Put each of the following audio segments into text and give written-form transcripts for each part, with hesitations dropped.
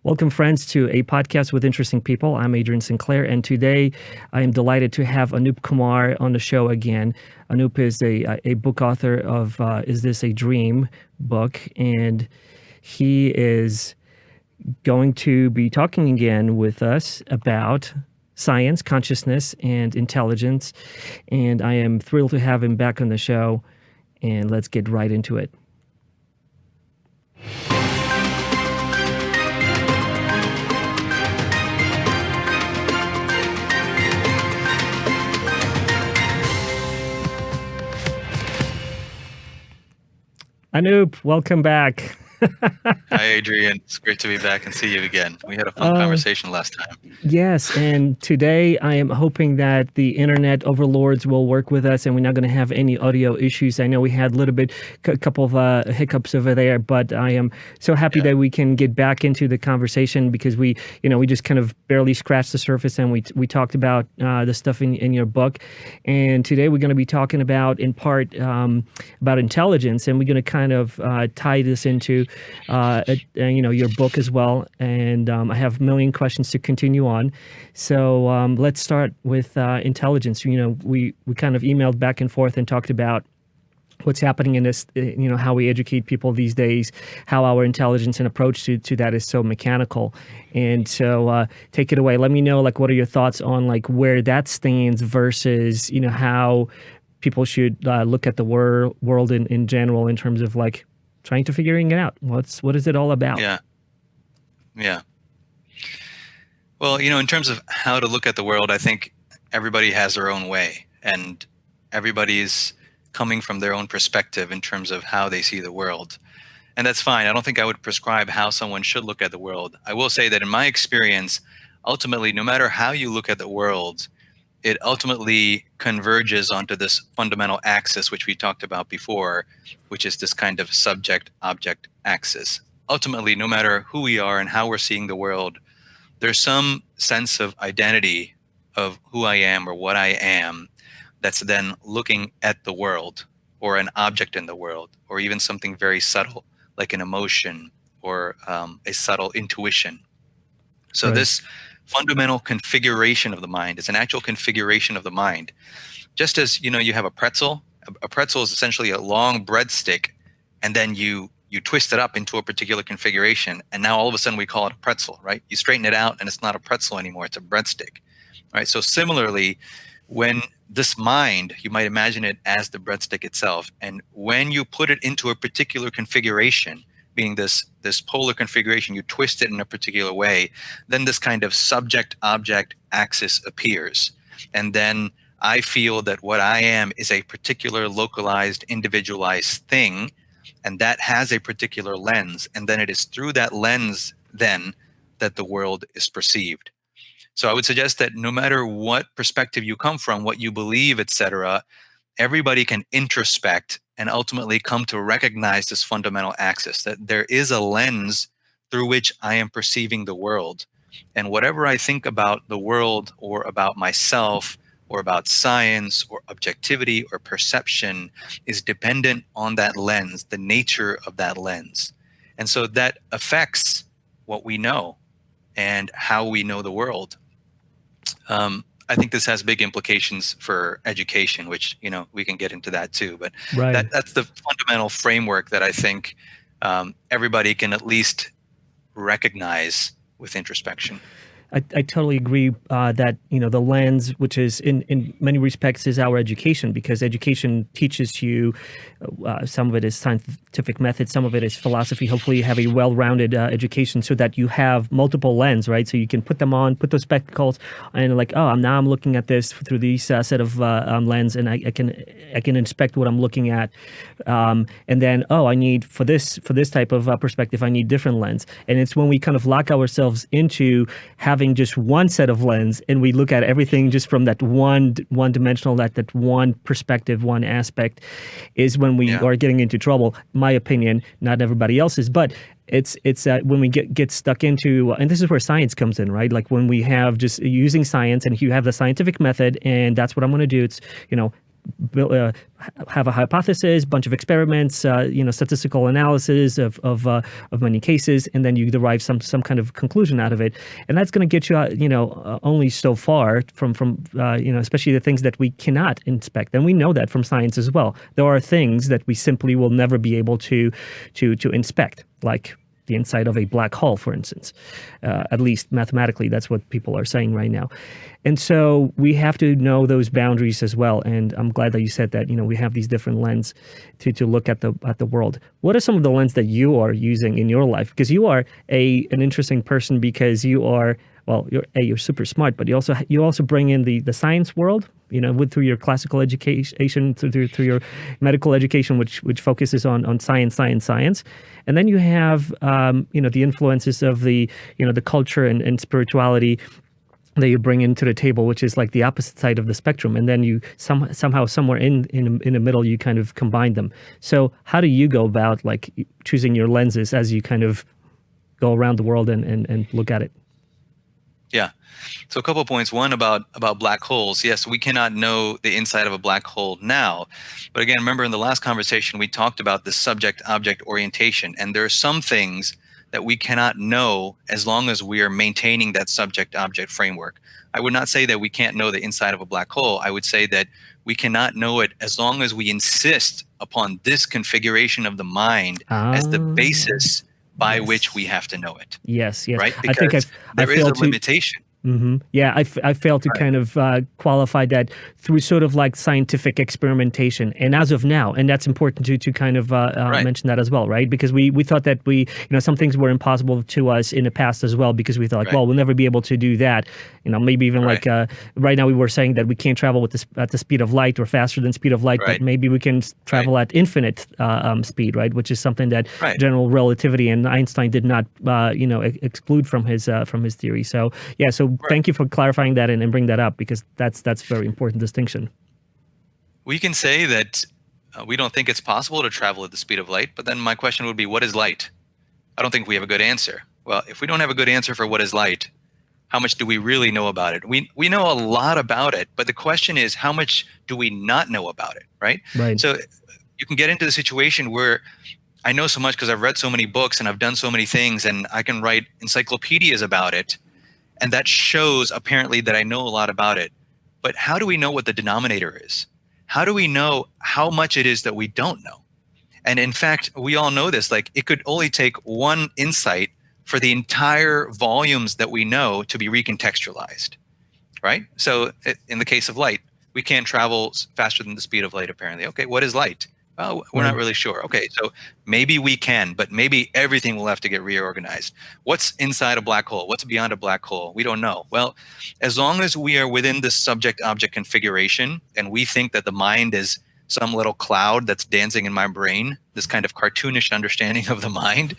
Welcome, friends, to a podcast with interesting people. I'm Adrian Sinclair, and today I am delighted to have Anoop Kumar on the show again. Anoop is a book author of Is This a Dream book, and he is going to be talking again with us about science, consciousness, and intelligence. And I am thrilled to have him back on the show, and let's get right into it. Anoop, welcome back. Hi, Adrian. It's great to be back and see you again. We had a fun conversation last time. Yes, and today I am hoping that the internet overlords will work with us and we're not going to have any audio issues. I know we had a couple of hiccups over there, but I am so happy that we can get back into the conversation because we just kind of barely scratched the surface and we talked about the stuff in your book. And today we're going to be talking about, in part, about intelligence, and we're going to kind of tie this into your book as well. And I have a million questions to continue on. So let's start with intelligence. We kind of emailed back and forth and talked about what's happening in this, how we educate people these days, how our intelligence and approach to that is so mechanical. And so take it away. Let me know, what are your thoughts on, where that stands versus, how people should look at the world in general in terms of, trying to figuring it out. What is it all about? Yeah. Well, in terms of how to look at the world, I think everybody has their own way, and everybody's coming from their own perspective in terms of how they see the world. And that's fine. I don't think I would prescribe how someone should look at the world. I will say that in my experience, ultimately, no matter how you look at the world, it ultimately converges onto this fundamental axis, which we talked about before, which is this kind of subject-object axis. Ultimately, no matter who we are and how we're seeing the world, there's some sense of identity of who I am or what I am that's then looking at the world or an object in the world, or even something very subtle like an emotion or a subtle intuition. So this fundamental configuration of the mind is an actual configuration of the mind. Just as, you have a pretzel. A pretzel is essentially a long breadstick, and then you twist it up into a particular configuration, and now all of a sudden we call it a pretzel, right? You straighten it out and it's not a pretzel anymore, it's a breadstick, right? So similarly, when this mind, you might imagine it as the breadstick itself, and when you put it into a particular configuration, being this polar configuration, you twist it in a particular way, then this kind of subject-object axis appears. And then I feel that what I am is a particular localized, individualized thing, and that has a particular lens. And then it is through that lens then that the world is perceived. So I would suggest that no matter what perspective you come from, what you believe, etc., everybody can introspect and ultimately come to recognize this fundamental axis, that there is a lens through which I am perceiving the world. And whatever I think about the world or about myself or about science or objectivity or perception is dependent on that lens, the nature of that lens. And so that affects what we know and how we know the world. I think this has big implications for education, which, we can get into that too. But that's the fundamental framework that I think everybody can at least recognize with introspection. I totally agree that, the lens, which is in many respects is our education, because education teaches you, some of it is scientific method, some of it is philosophy. Hopefully you have a well-rounded education so that you have multiple lens, right? So you can put them on, put those spectacles, and now I'm looking at this through these set of lens, and I can inspect what I'm looking at. And then, I need, for this type of perspective, I need different lens. And it's when we kind of lock ourselves into having just one set of lens and we look at everything just from that one dimensional, that one perspective, one aspect, is when we are getting into trouble. My opinion, not everybody else's, but it's when we get stuck into, and this is where science comes in, right? Like when we have just using science, and if you have the scientific method and that's what I'm going to do, it's, have a hypothesis, bunch of experiments, statistical analysis of many cases, and then you derive some kind of conclusion out of it, and that's going to get you only so far from especially the things that we cannot inspect, and we know that from science as well. There are things that we simply will never be able to inspect, like the inside of a black hole, for instance. At least mathematically, that's what people are saying right now. And so we have to know those boundaries as well. And I'm glad that you said that, we have these different lenses to look at the world. What are some of the lenses that you are using in your life? Because you are an interesting person, because you are, well, you're super smart, but you also bring in the science world, through your classical education, through your medical education, which focuses on science, and then you have the influences of the culture and spirituality that you bring into the table, which is like the opposite side of the spectrum, and then you somehow somewhere in the middle you kind of combine them. So how do you go about like choosing your lenses as you kind of go around the world and look at it? Yeah. So a couple of points. One about black holes. Yes, we cannot know the inside of a black hole now. But again, remember in the last conversation, we talked about the subject-object orientation. And there are some things that we cannot know as long as we are maintaining that subject-object framework. I would not say that we can't know the inside of a black hole. I would say that we cannot know it as long as we insist upon this configuration of the mind as the basis by which we have to know it. Yes. Right? I think there is a limitation. Mm-hmm. Yeah, I failed to kind of qualify that through sort of like scientific experimentation. And as of now, and that's important to kind of mention that as well, right? Because we thought that some things were impossible to us in the past as well, because we thought, well, we'll never be able to do that. Maybe even like right now we were saying that we can't travel at the speed of light or faster than speed of light, but maybe we can travel at infinite speed, right? Which is something that general relativity and Einstein did not, exclude from his theory. So yeah, thank you for clarifying that and bring that up, because that's a very important distinction. We can say that we don't think it's possible to travel at the speed of light, but then my question would be, what is light? I don't think we have a good answer. Well, if we don't have a good answer for what is light, how much do we really know about it? We know a lot about it, but the question is, how much do we not know about it, right? So you can get into the situation where I know so much because I've read so many books and I've done so many things, and I can write encyclopedias about it. And that shows apparently that I know a lot about it. But how do we know what the denominator is? How do we know how much it is that we don't know? And in fact, we all know this, like it could only take one insight for the entire volumes that we know to be recontextualized, right? So in the case of light, we can't travel faster than the speed of light, apparently. Okay, what is light? Oh, we're not really sure. Okay, so maybe we can, but maybe everything will have to get reorganized. What's inside a black hole? What's beyond a black hole? We don't know. Well, as long as we are within the subject-object configuration and we think that the mind is some little cloud that's dancing in my brain, this kind of cartoonish understanding of the mind,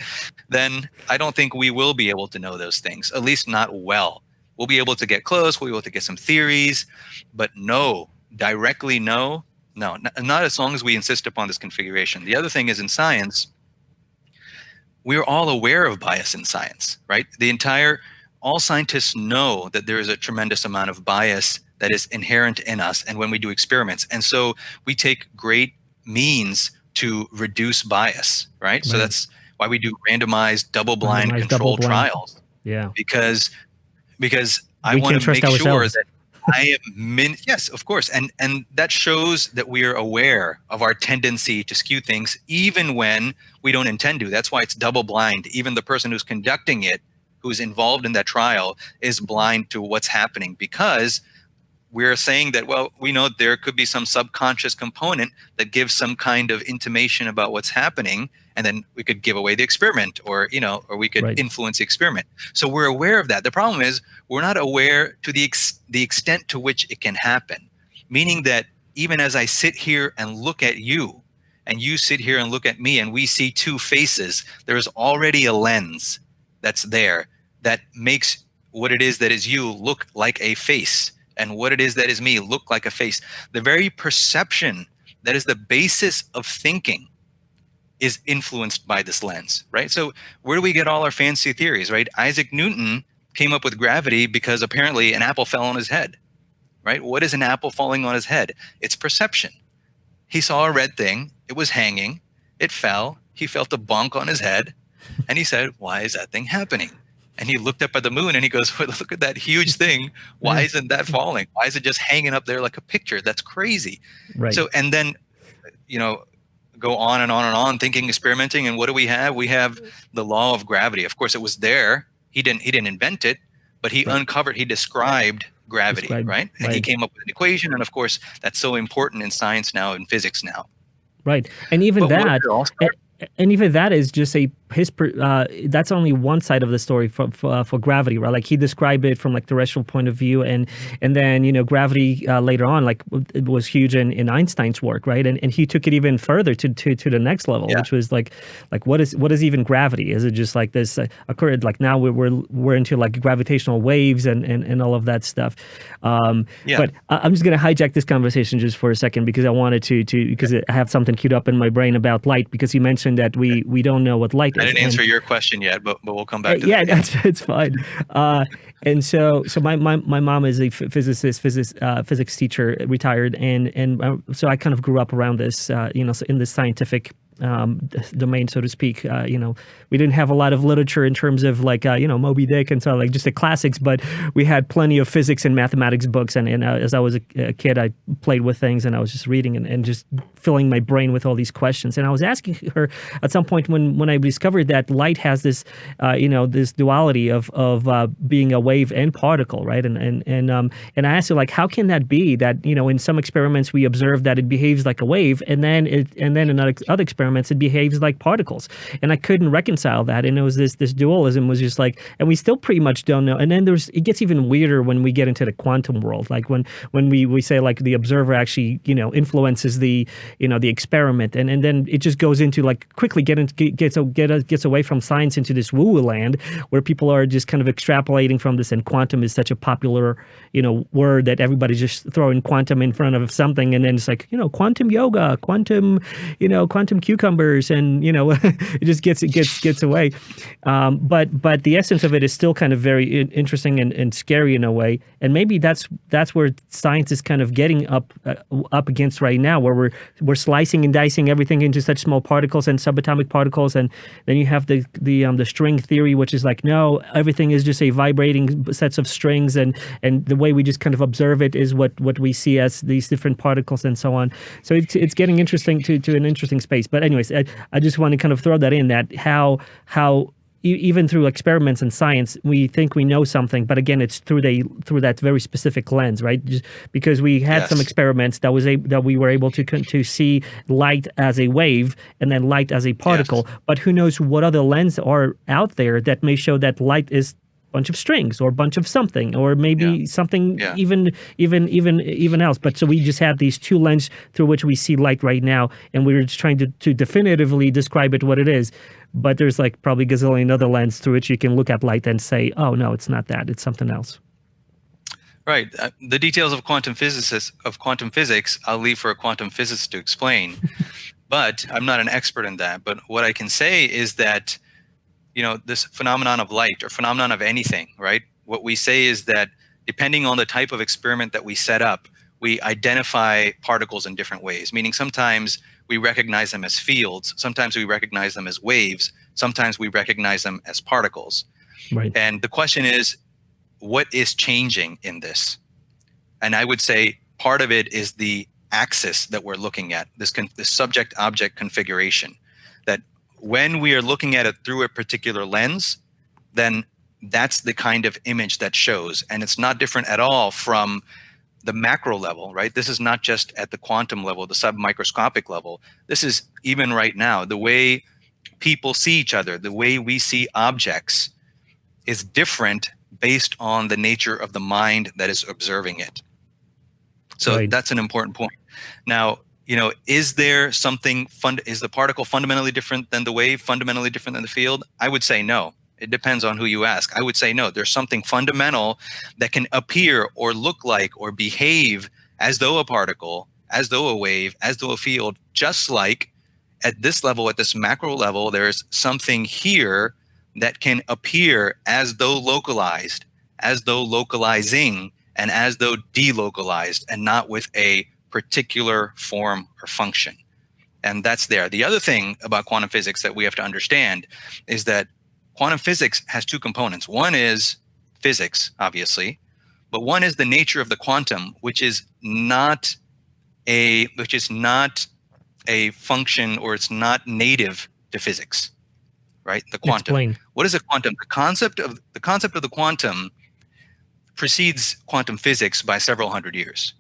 then I don't think we will be able to know those things, at least not well. We'll be able to get close. We'll be able to get some theories, but directly no, not as long as we insist upon this configuration. The other thing is, in science, we're all aware of bias in science, right? All scientists know that there is a tremendous amount of bias that is inherent in us and when we do experiments. And so we take great means to reduce bias, right? So that's why we do randomized double-blind controlled trials. Yeah. Because I want to make sure that I am yes, of course. And that shows that we are aware of our tendency to skew things even when we don't intend to. That's why it's double blind. Even the person who's conducting it, who's involved in that trial, is blind to what's happening, because we're saying that, well, we know there could be some subconscious component that gives some kind of intimation about what's happening, and then we could give away the experiment, or we could influence the experiment. So we're aware of that. The problem is we're not aware to the extent to which it can happen, meaning that even as I sit here and look at you, and you sit here and look at me, and we see two faces, there is already a lens that's there that makes what it is that is you look like a face, and what it is that is me look like a face. The very perception that is the basis of thinking is influenced by this lens, right? So where do we get all our fancy theories, right? Isaac Newton came up with gravity because apparently an apple fell on his head, right? What is an apple falling on his head? It's perception. He saw a red thing. It was hanging. It fell. He felt a bonk on his head. And he said, why is that thing happening? And he looked up at the moon and he goes, well, look at that huge thing. Why isn't that falling? Why is it just hanging up there like a picture? That's crazy. Right. So, and then, go on and on and on, thinking, experimenting. And what do we have? We have the law of gravity. Of course, it was there. He didn't invent it, but he described gravity, right? And he came up with an equation. And of course, that's so important in science now, in physics now. Right. And even that is just that's only one side of the story for gravity, right? Like he described it from like terrestrial point of view, and then gravity later on, like it was huge in Einstein's work, right? And he took it even further to the next level, which was like what is even gravity? Is it just like this occurred? Like now we're into like gravitational waves and all of that stuff. But I'm just gonna hijack this conversation just for a second because I wanted to because I have something queued up in my brain about light, because you mentioned that we don't know what light is. I didn't answer your question yet, but we'll come back to that. Yeah, it's fine. And so my mom is a physics teacher, retired, and so I kind of grew up around this, in this scientific domain, so to speak. We didn't have a lot of literature in terms of like Moby Dick and so like just the classics, but we had plenty of physics and mathematics books. And as I was a kid, I played with things and I was just reading and just filling my brain with all these questions. And I was asking her at some point when I discovered that light has this this duality of being a wave and particle, right? And I asked her, like, how can that be that in some experiments we observe that it behaves like a wave, and then in other experiments it behaves like particles, and I couldn't reconcile that. And it was this dualism was just like, and we still pretty much don't know. And then it gets even weirder when we get into the quantum world, like when we say like the observer actually influences the the experiment, and then it just goes into like quickly gets away from science into this woo-woo land where people are just kind of extrapolating from this. And quantum is such a popular word that everybody's just throwing quantum in front of something, and then it's like quantum yoga, quantum cucumbers, and it just gets away. But the essence of it is still kind of very interesting and scary in a way. And maybe that's where science is kind of getting up against right now, where we're slicing and dicing everything into such small particles and subatomic particles. And then you have the string theory, which is like, no, everything is just a vibrating sets of strings, and the way we just kind of observe it is what we see as these different particles and so on. So it's getting interesting to an interesting space. But anyways, I just want to kind of throw that in, that how even through experiments and science, we think we know something, but again, it's through that very specific lens, right? Just because we had some experiments that we were able to see light as a wave and then light as a particle, but who knows what other lenses are out there that may show that light is bunch of strings or a bunch of something, or maybe something even else. But so we just have these two lenses through which we see light right now, and we're just trying to definitively describe it what it is. But there's like probably a gazillion other lenses through which you can look at light and say, oh no, it's not that, it's something else. Right. The details of quantum physics, I'll leave for a quantum physicist to explain. But I'm not an expert in that. But what I can say is that this phenomenon of light, or phenomenon of anything, right? What we say is that depending on the type of experiment that we set up, we identify particles in different ways, meaning sometimes we recognize them as fields, sometimes we recognize them as waves, sometimes we recognize them as particles. Right. And the question is, what is changing in this? And I would say part of it is the axis that we're looking at, this subject-object configuration, that when we are looking at it through a particular lens, then that's the kind of image that shows. And it's not different at all from the macro level, right? This is not just at the quantum level, the submicroscopic level. This is even right now, the way people see each other, the way we see objects is different based on the nature of the mind that is observing it. So that's an important point. Now, is there something is the particle fundamentally different than the wave, fundamentally different than the field? I would say no. It depends on who you ask. I would say no. There's something fundamental that can appear or look like or behave as though a particle, as though a wave, as though a field, just like at this level, at this macro level, there's something here that can appear as though localized, as though localizing, and as though delocalized and not with a particular form or function. And that's there. The other thing about quantum physics that we have to understand is that quantum physics has two components. One is physics, obviously, but one is the nature of the quantum, which is not a function, or it's not native to physics, right? The quantum. Explain. What is a quantum? The concept of the quantum precedes quantum physics by several hundred years.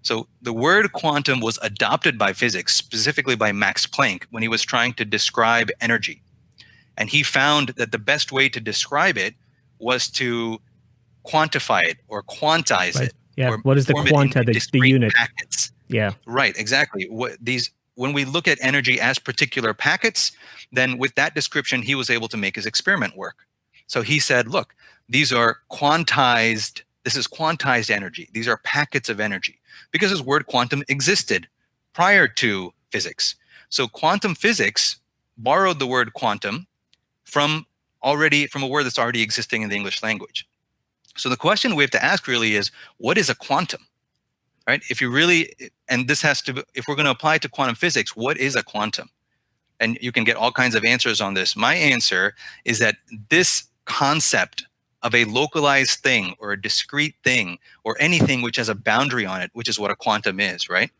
So the word quantum was adopted by physics, specifically by Max Planck, when he was trying to describe energy. And he found that the best way to describe it was to quantify it or quantize Right. it. Yeah. Or What is the form it quanta, into the discrete unit? packets. Yeah. Right, exactly. When we look at energy as particular packets, then with that description, he was able to make his experiment work. So he said, look, these are quantized, this is quantized energy. These are packets of energy, because this word quantum existed prior to physics. So quantum physics borrowed the word quantum from a word that's already existing in the English language. So the question we have to ask really is, what is a quantum? Right? If we're going to apply it to quantum physics, what is a quantum? And you can get all kinds of answers on this. My answer is that this concept of a localized thing or a discrete thing or anything which has a boundary on it, which is what a quantum is, right?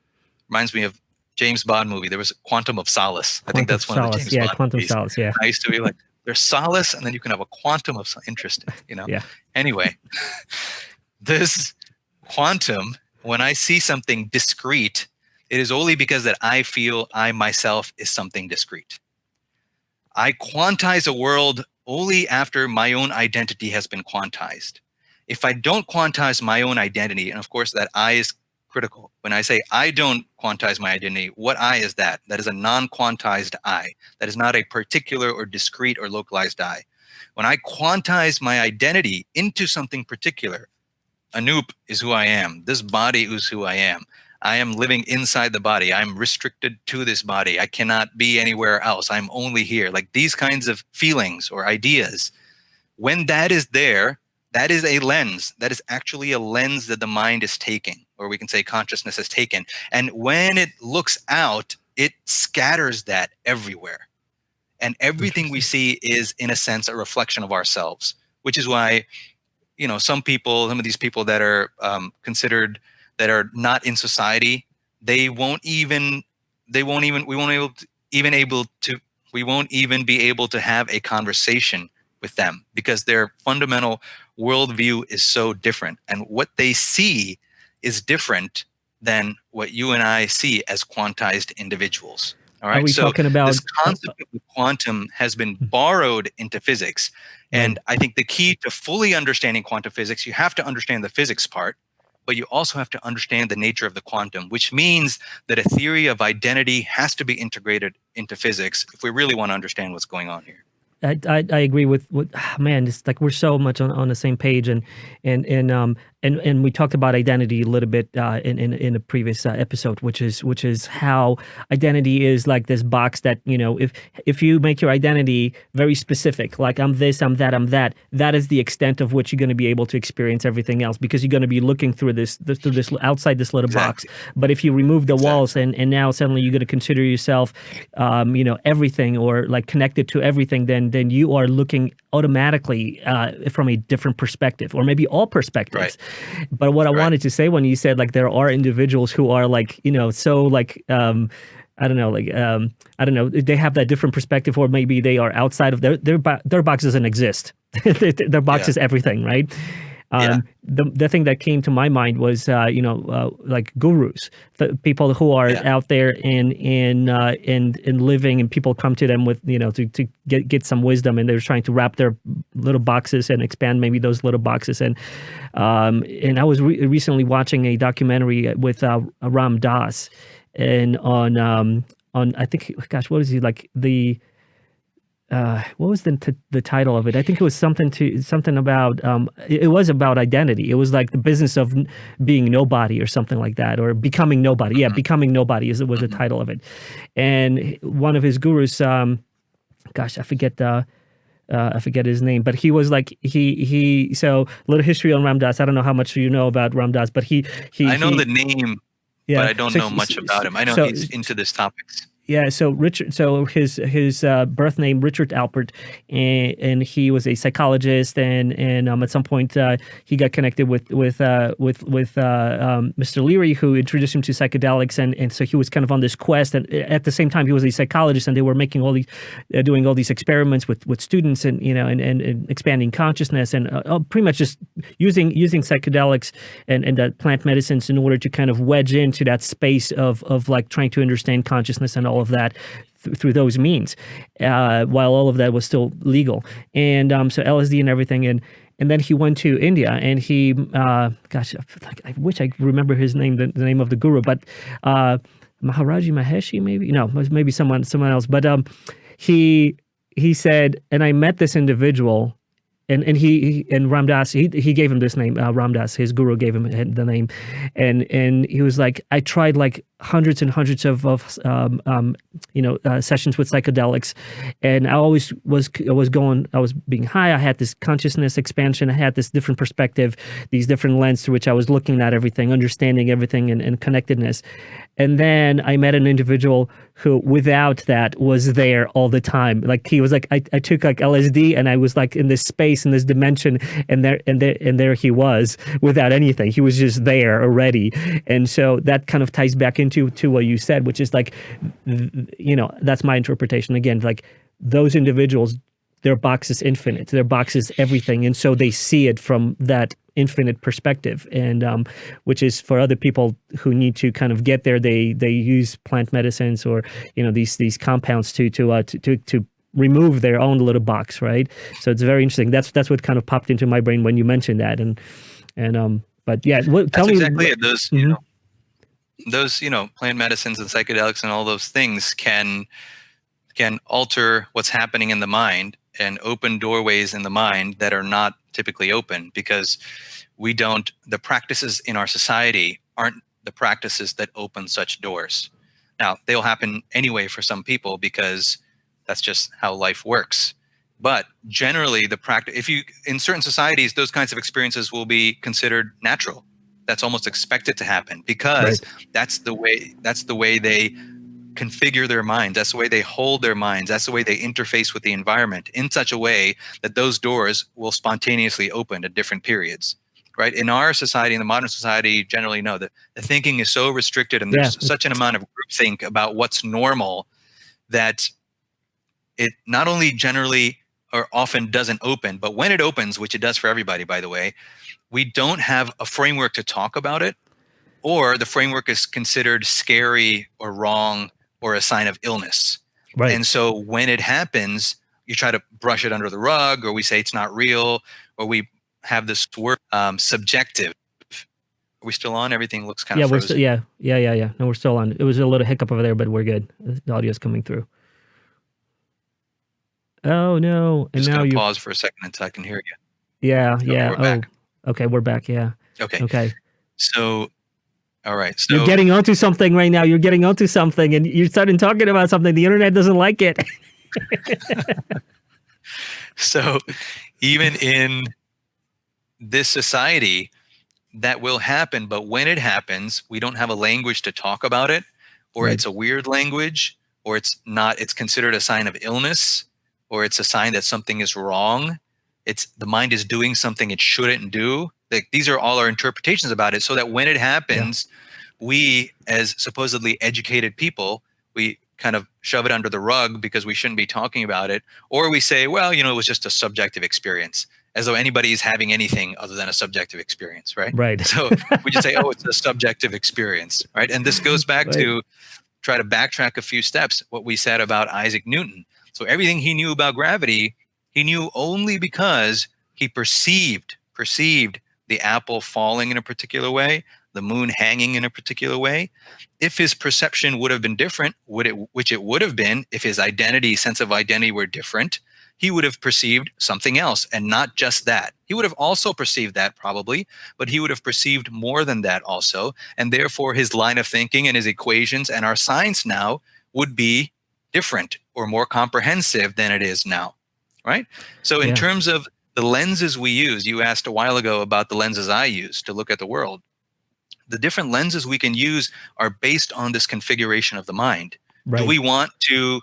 Reminds me of James Bond movie. There was Quantum of Solace. I think that's one of the James Bond Quantum movies. Solace, yeah. I used to be like, there's solace, and then you can have a quantum of interesting, Yeah. Anyway, this quantum, when I see something discrete, it is only because that I feel I myself is something discrete. I quantize a world only after my own identity has been quantized. If I don't quantize my own identity, and of course that I is critical. When I say I don't quantize my identity, what I is that? That is a non-quantized I. That is not a particular or discrete or localized I. When I quantize my identity into something particular, Anoop is who I am. This body is who I am. I am living inside the body. I'm restricted to this body. I cannot be anywhere else. I'm only here. Like these kinds of feelings or ideas, when that is there, that is a lens. That is actually a lens that the mind is taking, or we can say consciousness is taken. And when it looks out, it scatters that everywhere. And everything we see is, in a sense, a reflection of ourselves, which is why, some of these people that are considered, that are not in society, we won't even be able to have a conversation with them, because their fundamental worldview is so different, and what they see is different than what you and I see as quantized individuals. All right. Are we talking about this concept of quantum has been borrowed into physics. And I think the key to fully understanding quantum physics, you have to understand the physics part, but you also have to understand the nature of the quantum, which means that a theory of identity has to be integrated into physics if we really want to understand what's going on here. I agree with man. It's like we're so much on the same page, and we talked about identity a little bit in a previous episode, which is how identity is like this box that, if you make your identity very specific, like I'm this, I'm that, that is the extent of which you're going to be able to experience everything else, because you're going to be looking through this outside this little box. But if you remove the walls and now suddenly you're going to consider yourself, everything, or like connected to everything, then you are looking automatically from a different perspective, or maybe all perspectives. Right. But what I wanted to say when you said like there are individuals who are like, so like I don't know, they have that different perspective, or maybe they are outside of their box doesn't exist. Their box is everything, right? The thing that came to my mind was like gurus, the people who are out there in living, and people come to them with to get some wisdom, and they're trying to wrap their little boxes and expand maybe those little boxes. And I was recently watching a documentary with Ram Dass, and on I think, gosh, what is he, like the what was the title of it? I think it was something about it was about identity. It was like the business of being nobody or something like that, or becoming nobody. Yeah, becoming nobody was the title of it. And one of his gurus, gosh, I forget I forget his name, but he was like he. So a little history on Ram Dass. I don't know how much you know about Ram Dass, but I know the name, but yeah. I don't know much about him. I know So he's into this topics. yeah, so Richard, so his birth name Richard Alpert, and he was a psychologist, and at some point he got connected with Mr. Leary, who introduced him to psychedelics, and so he was kind of on this quest, and at the same time he was a psychologist, and they were making all these, doing all these experiments with students, and and expanding consciousness, and pretty much just using psychedelics and plant medicines in order to kind of wedge into that space of like trying to understand consciousness and all of that through those means, while all of that was still legal, and so LSD and everything, and then he went to India, and he, gosh, I wish I remember his name, the name of the guru, but Maharaji Maheshi, maybe no, maybe someone else, but he said, and I met this individual. And Ram Dass, he gave him this name, Ram Dass, his guru gave him the name, and he was like, I tried like hundreds and hundreds of sessions with psychedelics, and I always was being high. I had this consciousness expansion. I had this different perspective, these different lenses through which I was looking at everything, understanding everything, and connectedness. And then I met an individual who, without that, was there all the time. Like he was like, I took like LSD, and I was like in this space, in this dimension, and there he was without anything. He was just there already. And so that kind of ties back into what you said, which is like, that's my interpretation. Again, like those individuals, their box is infinite. Their box is everything, and so they see it from that infinite perspective, and which is for other people who need to kind of get there. They use plant medicines or these compounds to remove their own little box, right? So it's very interesting. That's what kind of popped into my brain when you mentioned that, and but yeah, tell me exactly it. Those those plant medicines and psychedelics and all those things can alter what's happening in the mind and open doorways in the mind that are not typically open, because the practices in our society aren't the practices that open such doors. Now, they'll happen anyway for some people because that's just how life works. But generally, in certain societies, those kinds of experiences will be considered natural. That's almost expected to happen because that's the way they configure their minds. That's the way they hold their minds. That's the way they interface with the environment in such a way that those doors will spontaneously open at different periods, right? In our society, in the modern society, generally, no, the thinking is so restricted, and there's such an amount of groupthink about what's normal that it not only generally or often doesn't open, but when it opens, which it does for everybody, by the way, we don't have a framework to talk about it, or the framework is considered scary or wrong or a sign of illness. Right. And so when it happens, you try to brush it under the rug, or we say it's not real, or we have this word subjective. Are we still on? Everything looks kind of frozen. Yeah. No, we're still on. It was a little hiccup over there, but we're good. The audio's coming through. Oh no! And just now pause for a second until I can hear you. Yeah. We're back. Okay, we're back. Yeah. Okay. So. All right. So you're getting onto something right now. You're getting onto something, and you're starting talking about something. The internet doesn't like it. So even in this society, that will happen. But when it happens, we don't have a language to talk about it, or it's a weird language, or it's considered a sign of illness, or it's a sign that something is wrong. The mind is doing something it shouldn't do. Like, these are all our interpretations about it, so that when it happens, we, as supposedly educated people, we kind of shove it under the rug because we shouldn't be talking about it. Or we say, well, it was just a subjective experience, as though anybody is having anything other than a subjective experience, right? Right. So we just say, oh, it's a subjective experience, right? And this goes back to try to backtrack a few steps, what we said about Isaac Newton. So everything he knew about gravity, he knew only because he perceived the apple falling in a particular way, the moon hanging in a particular way. If his perception would have been different, which it would have been if his sense of identity were different, he would have perceived something else, and not just that. He would have also perceived that probably, but he would have perceived more than that also. And therefore his line of thinking and his equations and our science now would be different or more comprehensive than it is now. right? So in Yeah. terms of the lenses we use, you asked a while ago about the lenses I use to look at the world. The different lenses we can use are based on this configuration of the mind. Do Right. we want to,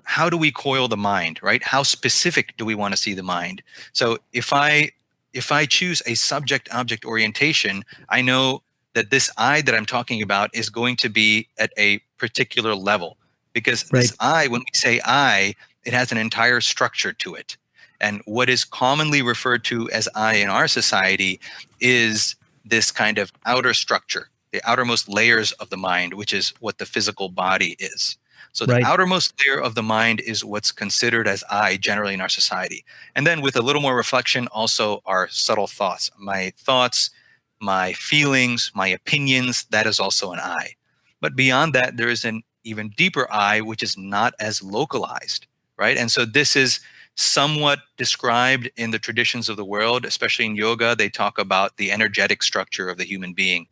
how do we coil the mind, right? How specific do we want to see the mind? So if I choose a subject object orientation, I know that this I that I'm talking about is going to be at a particular level, because this Right. I, when we say I, it has an entire structure to it. And what is commonly referred to as I in our society is this kind of outer structure, the outermost layers of the mind, which is what the physical body is. So the Right. outermost layer of the mind is what's considered as I generally in our society. And then with a little more reflection, also our subtle thoughts, my feelings, my opinions, that is also an I. But beyond that, there is an even deeper I, which is not as localized, right? And so this is somewhat described in the traditions of the world, especially in yoga. They talk about the energetic structure of the human being.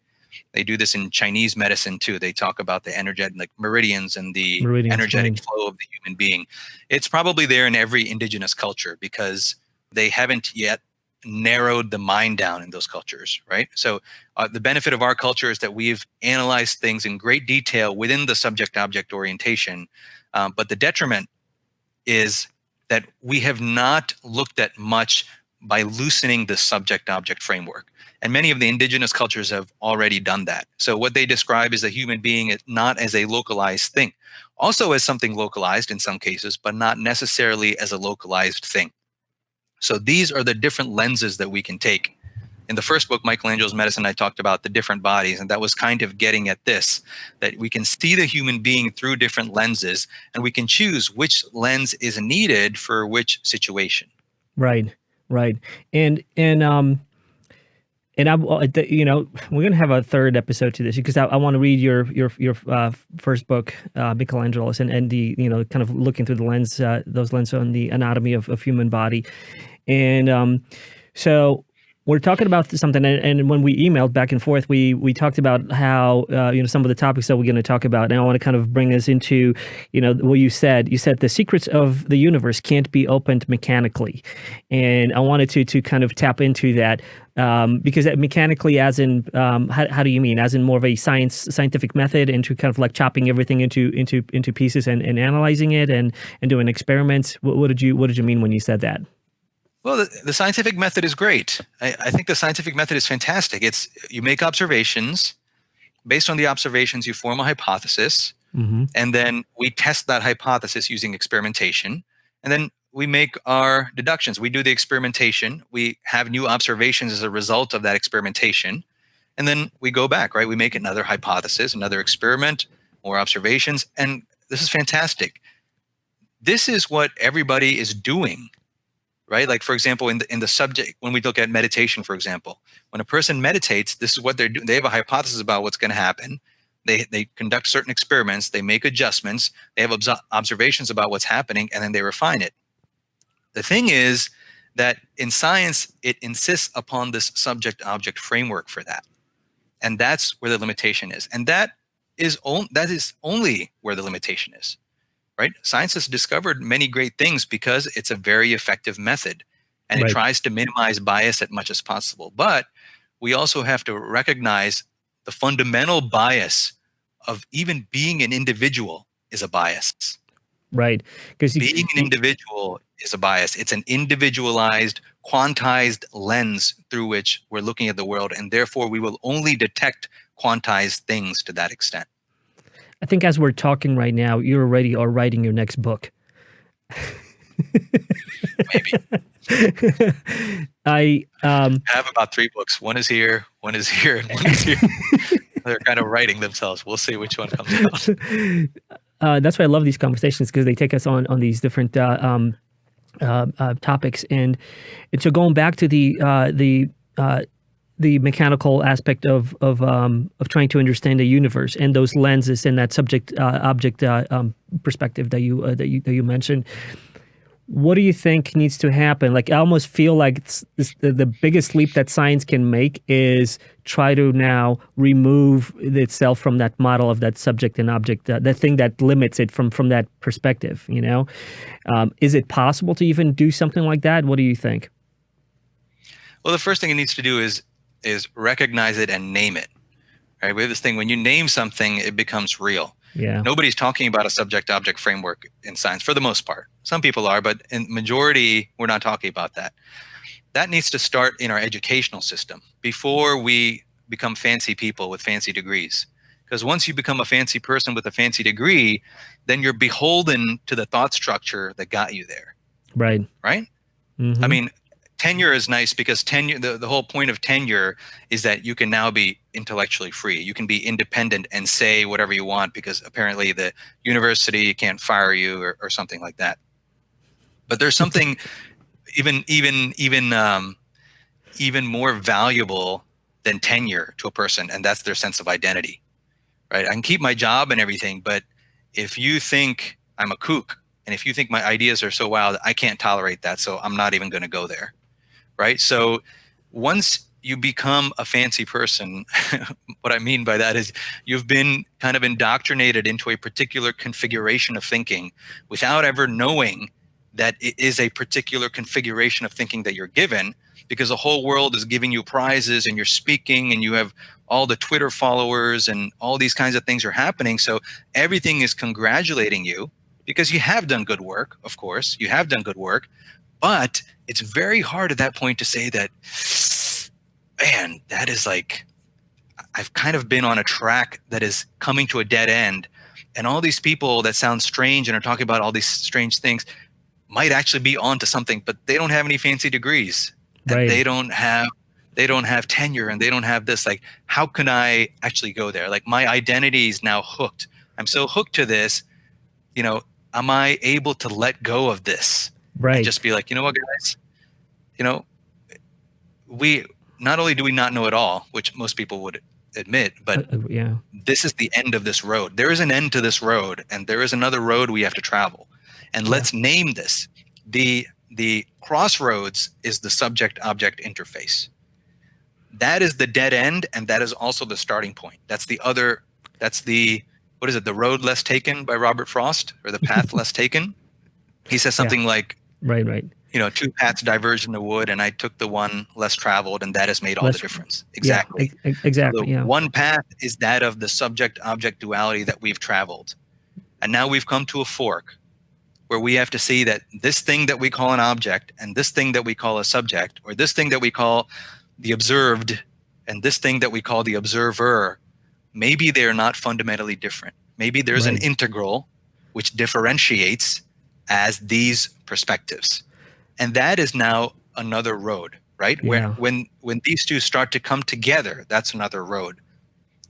They do this in Chinese medicine too. They talk about the energetic, like meridians, and the Meridians. energetic Right. flow of the human being. It's probably there in every indigenous culture because they haven't yet narrowed the mind down in those cultures, right? So the benefit of our culture is that we've analyzed things in great detail within the subject-object orientation, but the detriment is that we have not looked at much by loosening the subject-object framework. And many of the indigenous cultures have already done that. So what they describe is a human being not as a localized thing, also as something localized in some cases, but not necessarily as a localized thing. So these are the different lenses that we can take. In the first book, Michelangelo's Medicine, I talked about the different bodies, and that was kind of getting at this, that we can see the human being through different lenses, and we can choose which lens is needed for which situation. Right. Right. And we're gonna have a third episode to this because I want to read your first book, Michelangelo's, and the kind of looking through the lens, those lenses on the anatomy of human body, and so we're talking about something, and when we emailed back and forth, we talked about how some of the topics that we're going to talk about, and I want to kind of bring us into what you said. You said the secrets of the universe can't be opened mechanically, and I wanted to kind of tap into that. Because mechanically, as in, how do you mean? As in more of a scientific method, into kind of like chopping everything into pieces and analyzing it and doing experiments. What did you mean when you said that? Well, the scientific method is great. I think the scientific method is fantastic. It's you make observations. Based on the observations, you form a hypothesis, Mm-hmm. and then we test that hypothesis using experimentation, and then we make our deductions. We do the experimentation. We have new observations as a result of that experimentation, and then we go back, right? We make another hypothesis, another experiment, more observations, and this is fantastic. This is what everybody is doing, right? Like, for example, in the subject, when we look at meditation, for example, when a person meditates, this is what they're doing. They have a hypothesis about what's going to happen. They conduct certain experiments. They make adjustments. They have observations about what's happening, and then they refine it. The thing is that in science, it insists upon this subject-object framework for that. And that's where the limitation is. And that is only where the limitation is, right? Science has discovered many great things because it's a very effective method, and it Right. tries to minimize bias as much as possible. But we also have to recognize the fundamental bias of even being an individual is a bias. Right. Because Being an individual is a bias. It's an individualized, quantized lens through which we're looking at the world, and therefore we will only detect quantized things to that extent. I think as we're talking right now, you already are writing your next book. Maybe. I have about 3 books. One is here, one is here, and one is here. They're kind of writing themselves. We'll see which one comes out. That's why I love these conversations, because they take us on these different topics, and so going back to the mechanical aspect of trying to understand the universe and those lenses and that subject object perspective that you mentioned. What do you think needs to happen? Like, I almost feel like it's the biggest leap that science can make is try to now remove itself from that model of that subject and object, the thing that limits it from that perspective. Is it possible to even do something like that? What do you think? Well, the first thing it needs to do is recognize it and name it. Right? We have this thing, when you name something, it becomes real. Yeah. Nobody's talking about a subject-object framework in science for the most part. Some people are, but in majority, we're not talking about that. That needs to start in our educational system before we become fancy people with fancy degrees. Because once you become a fancy person with a fancy degree, then you're beholden to the thought structure that got you there. Right. Right? Mm-hmm. I mean, tenure is nice because tenure, the whole point of tenure is that you can now be intellectually free. You can be independent and say whatever you want because apparently the university can't fire you or something like that. But there's something even more valuable than tenure to a person, and that's their sense of identity. Right? I can keep my job and everything, but if you think I'm a kook and if you think my ideas are so wild, I can't tolerate that, so I'm not even going to go there. Right? So once you become a fancy person, what I mean by that is you've been kind of indoctrinated into a particular configuration of thinking without ever knowing that it is a particular configuration of thinking that you're given, because the whole world is giving you prizes and you're speaking and you have all the Twitter followers and all these kinds of things are happening. So everything is congratulating you because you have done good work. Of course, you have done good work. But it's very hard at that point to say that, man, that is like, I've kind of been on a track that is coming to a dead end. And all these people that sound strange and are talking about all these strange things might actually be onto something, but they don't have any fancy degrees. And Right. they don't have tenure and they don't have this. Like, how can I actually go there? Like, my identity is now hooked. I'm so hooked to this, am I able to let go of this? And Right. just be like, you know what, guys, we not only do we not know it all, which most people would admit, but Yeah. this is the end of this road. There is an end to this road, and there is another road we have to travel. And let's name this. The crossroads is the subject-object interface. That is the dead end, and that is also the starting point. That's the, what is it, The Road Less Taken by Robert Frost, or The Path Less Taken? He says something like, Right. two paths diverged in the wood, and I took the one less traveled, and that has made all the difference. Exactly. Yeah, exactly. So one path is that of the subject-object duality that we've traveled. And now we've come to a fork where we have to see that this thing that we call an object and this thing that we call a subject, or this thing that we call the observed and this thing that we call the observer, maybe they're not fundamentally different. Maybe there's an integral which differentiates as these perspectives. And that is now another road, right? Yeah. When these two start to come together, that's another road.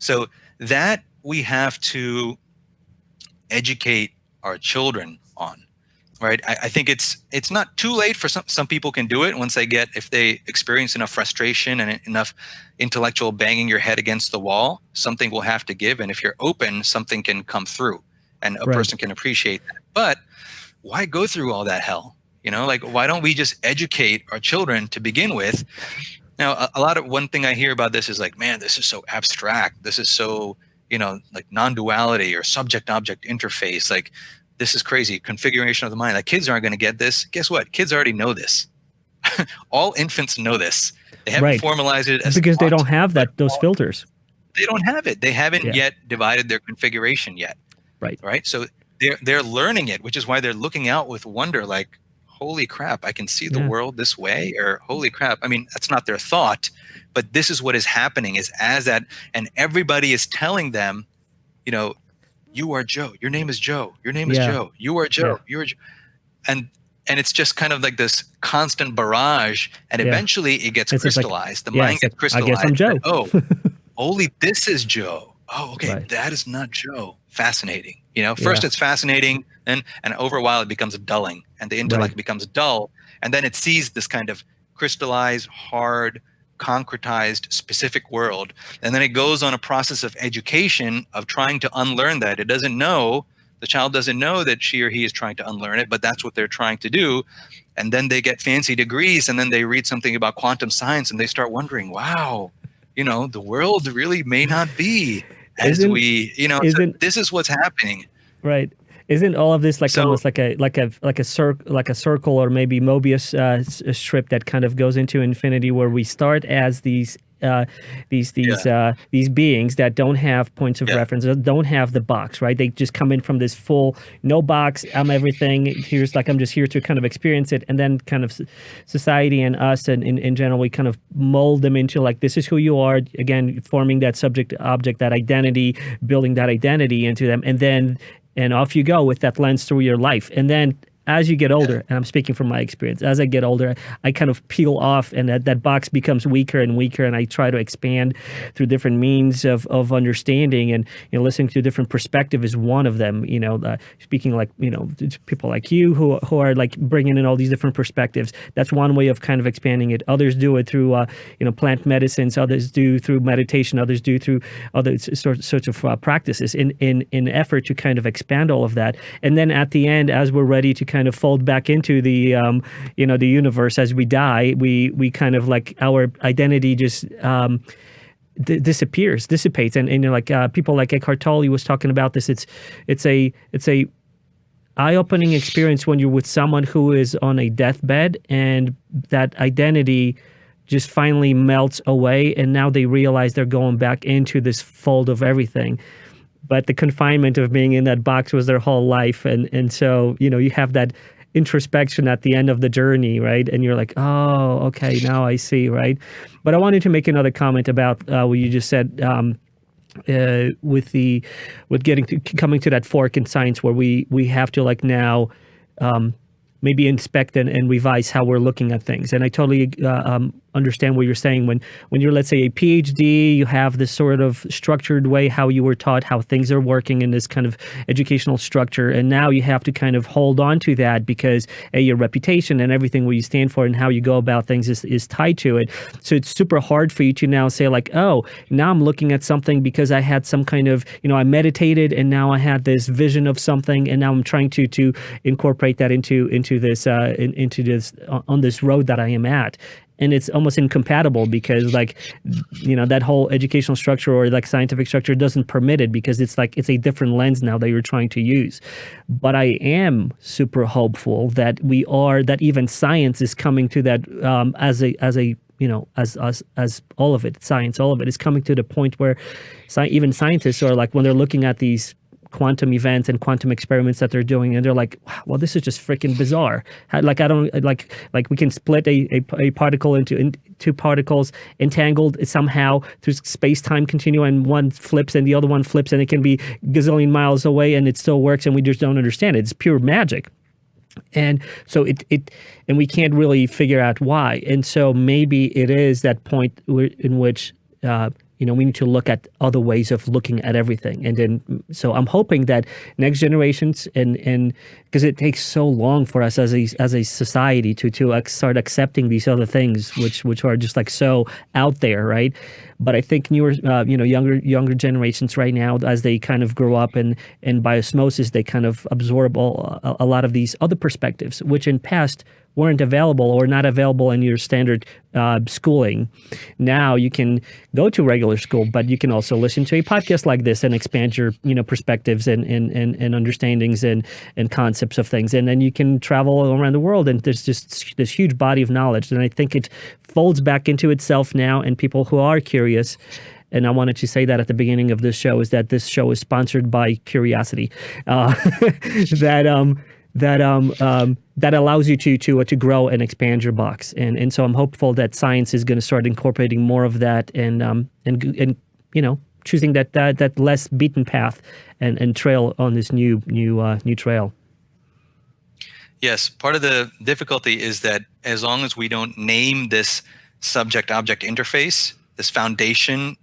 So that we have to educate our children on, right? I think it's not too late for some people can do it once if they experience enough frustration and enough intellectual banging your head against the wall, something will have to give. And if you're open, something can come through and a person can appreciate that. But why go through all that hell? Like, why don't we just educate our children to begin with? Now, one thing I hear about this is like, man, this is so abstract. This is so, like non-duality or subject-object interface. Like, this is crazy. Configuration of the mind. Like, kids aren't going to get this. Guess what? Kids already know this. All infants know this. They haven't formalized it as because thought, they don't have those filters. They don't have it. They haven't yet divided their configuration yet. Right. So they're learning it, which is why they're looking out with wonder. Like, holy crap, I can see the world this way, or holy crap. I mean, that's not their thought, but this is what is happening is as that, and everybody is telling them, you are Joe. Your name is Joe. Your name is Joe. You are Joe. You're Joe. And it's just kind of like this constant barrage, and eventually it gets crystallized. The mind gets crystallized. I guess I'm Joe. Only this is Joe. Oh, okay, that is not Joe. Fascinating. First it's fascinating, and over a while it becomes dulling, and the intellect becomes dull, and then it sees this kind of crystallized, hard, concretized, specific world, and then it goes on a process of education of trying to unlearn that. It doesn't know The child doesn't know that she or he is trying to unlearn it, but that's what they're trying to do. And then they get fancy degrees, and then they read something about quantum science, and they start wondering, wow, the world really may not be as Isn't so isn't this is what's happening. right? Isn't all of this like So almost like a circle, or maybe Mobius strip that kind of goes into infinity, where we start as these beings that don't have points of yeah, reference, don't have the box, right? They just come in from this full no box. I'm everything. Here's like I'm just here to kind of experience it, and then kind of society and us and in general, we kind of mold them into like this is who you are. Again, forming that subject object, that identity, building that identity into them, and off you go with that lens through your life. And then as you get yeah, older, and I'm speaking from my experience, as I get older, I kind of peel off, and that box becomes weaker and weaker, and I try to expand through different means of understanding, and listening to different perspective is one of them. Speaking like to people like you who are like bringing in all these different perspectives. That's one way of kind of expanding it. Others do it through plant medicines. Others do through meditation. Others do through other sorts of practices in effort to kind of expand all of that. And then at the end, as we're ready to kind of fold back into the the universe as we die, we kind of like our identity just dissipates, and like people like Eckhart Tolle was talking about this. It's a eye-opening experience when you're with someone who is on a deathbed, and that identity just finally melts away, and now they realize they're going back into this fold of everything. But the confinement of being in that box was their whole life, and so you have that introspection at the end of the journey, right? And you're like, oh, okay, now I see, right? But I wanted to make another comment about what you just said. With coming to that fork in science where we have to like now maybe inspect and revise how we're looking at things. And I totally understand what you're saying. When you're, let's say, a PhD, you have this sort of structured way how you were taught how things are working in this kind of educational structure, and now you have to kind of hold on to that because your reputation and everything what you stand for and how you go about things is tied to it. So it's super hard for you to now say like, oh, now I'm looking at something because I had some kind of I meditated, and now I had this vision of something, and now I'm trying to incorporate that into this on this road that I am at. And it's almost incompatible because like that whole educational structure or like scientific structure doesn't permit it, because it's a different lens now that you're trying to use. But I am super hopeful that that even science is coming to that as all of it, science, all of it is coming to the point where even scientists are like, when they're looking at these quantum events and quantum experiments that they're doing, and they're like, well, this is just freaking bizarre. Like, I don't like we can split a particle into two particles entangled somehow through space-time continuum, and one flips and the other one flips, and it can be gazillion miles away and it still works, and we just don't understand it. It's pure magic. And so and we can't really figure out why. And so maybe it is that point in which we need to look at other ways of looking at everything. And then, so I'm hoping that next generations, and because it takes so long for us as a society to start accepting these other things, which are just like so out there, right? But I think newer, younger generations right now, as they kind of grow up and by osmosis, they kind of absorb a lot of these other perspectives, which in past weren't available or not available in your standard schooling. Now you can go to regular school, but you can also listen to a podcast like this and expand your perspectives and understandings and concepts of things. And then you can travel around the world, and there's just this huge body of knowledge. And I think it folds back into itself now, and people who are curious. And I wanted to say that at the beginning of this show, is that this show is sponsored by curiosity. That allows you to grow and expand your box, and so I'm hopeful that science is going to start incorporating more of that, and choosing that less beaten path and trail on this new trail. Yes, part of the difficulty is that as long as we don't name this subject-object interface, this foundation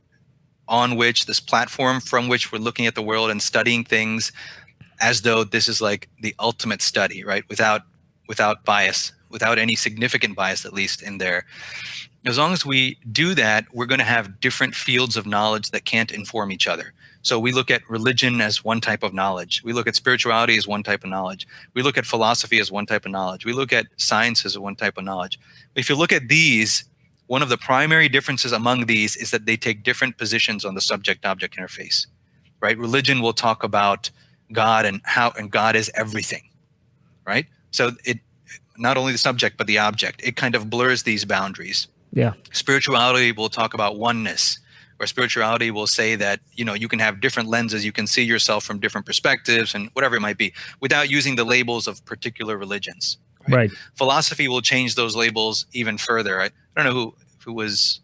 on which, this platform from which we're looking at the world and studying things as though this is like the ultimate study, right? Without bias, without any significant bias, at least in there. As long as we do that, we're going to have different fields of knowledge that can't inform each other. So we look at religion as one type of knowledge. We look at spirituality as one type of knowledge. We look at philosophy as one type of knowledge. We look at science as one type of knowledge. If you look at these, one of the primary differences among these is that they take different positions on the subject-object interface, right? Religion will talk about God and God is everything, right? So it not only the subject but the object. It kind of blurs these boundaries. Yeah. Spirituality will talk about oneness, or spirituality will say that, you can have different lenses, you can see yourself from different perspectives and whatever it might be, without using the labels of particular religions. Right. Philosophy will change those labels even further. I don't know who was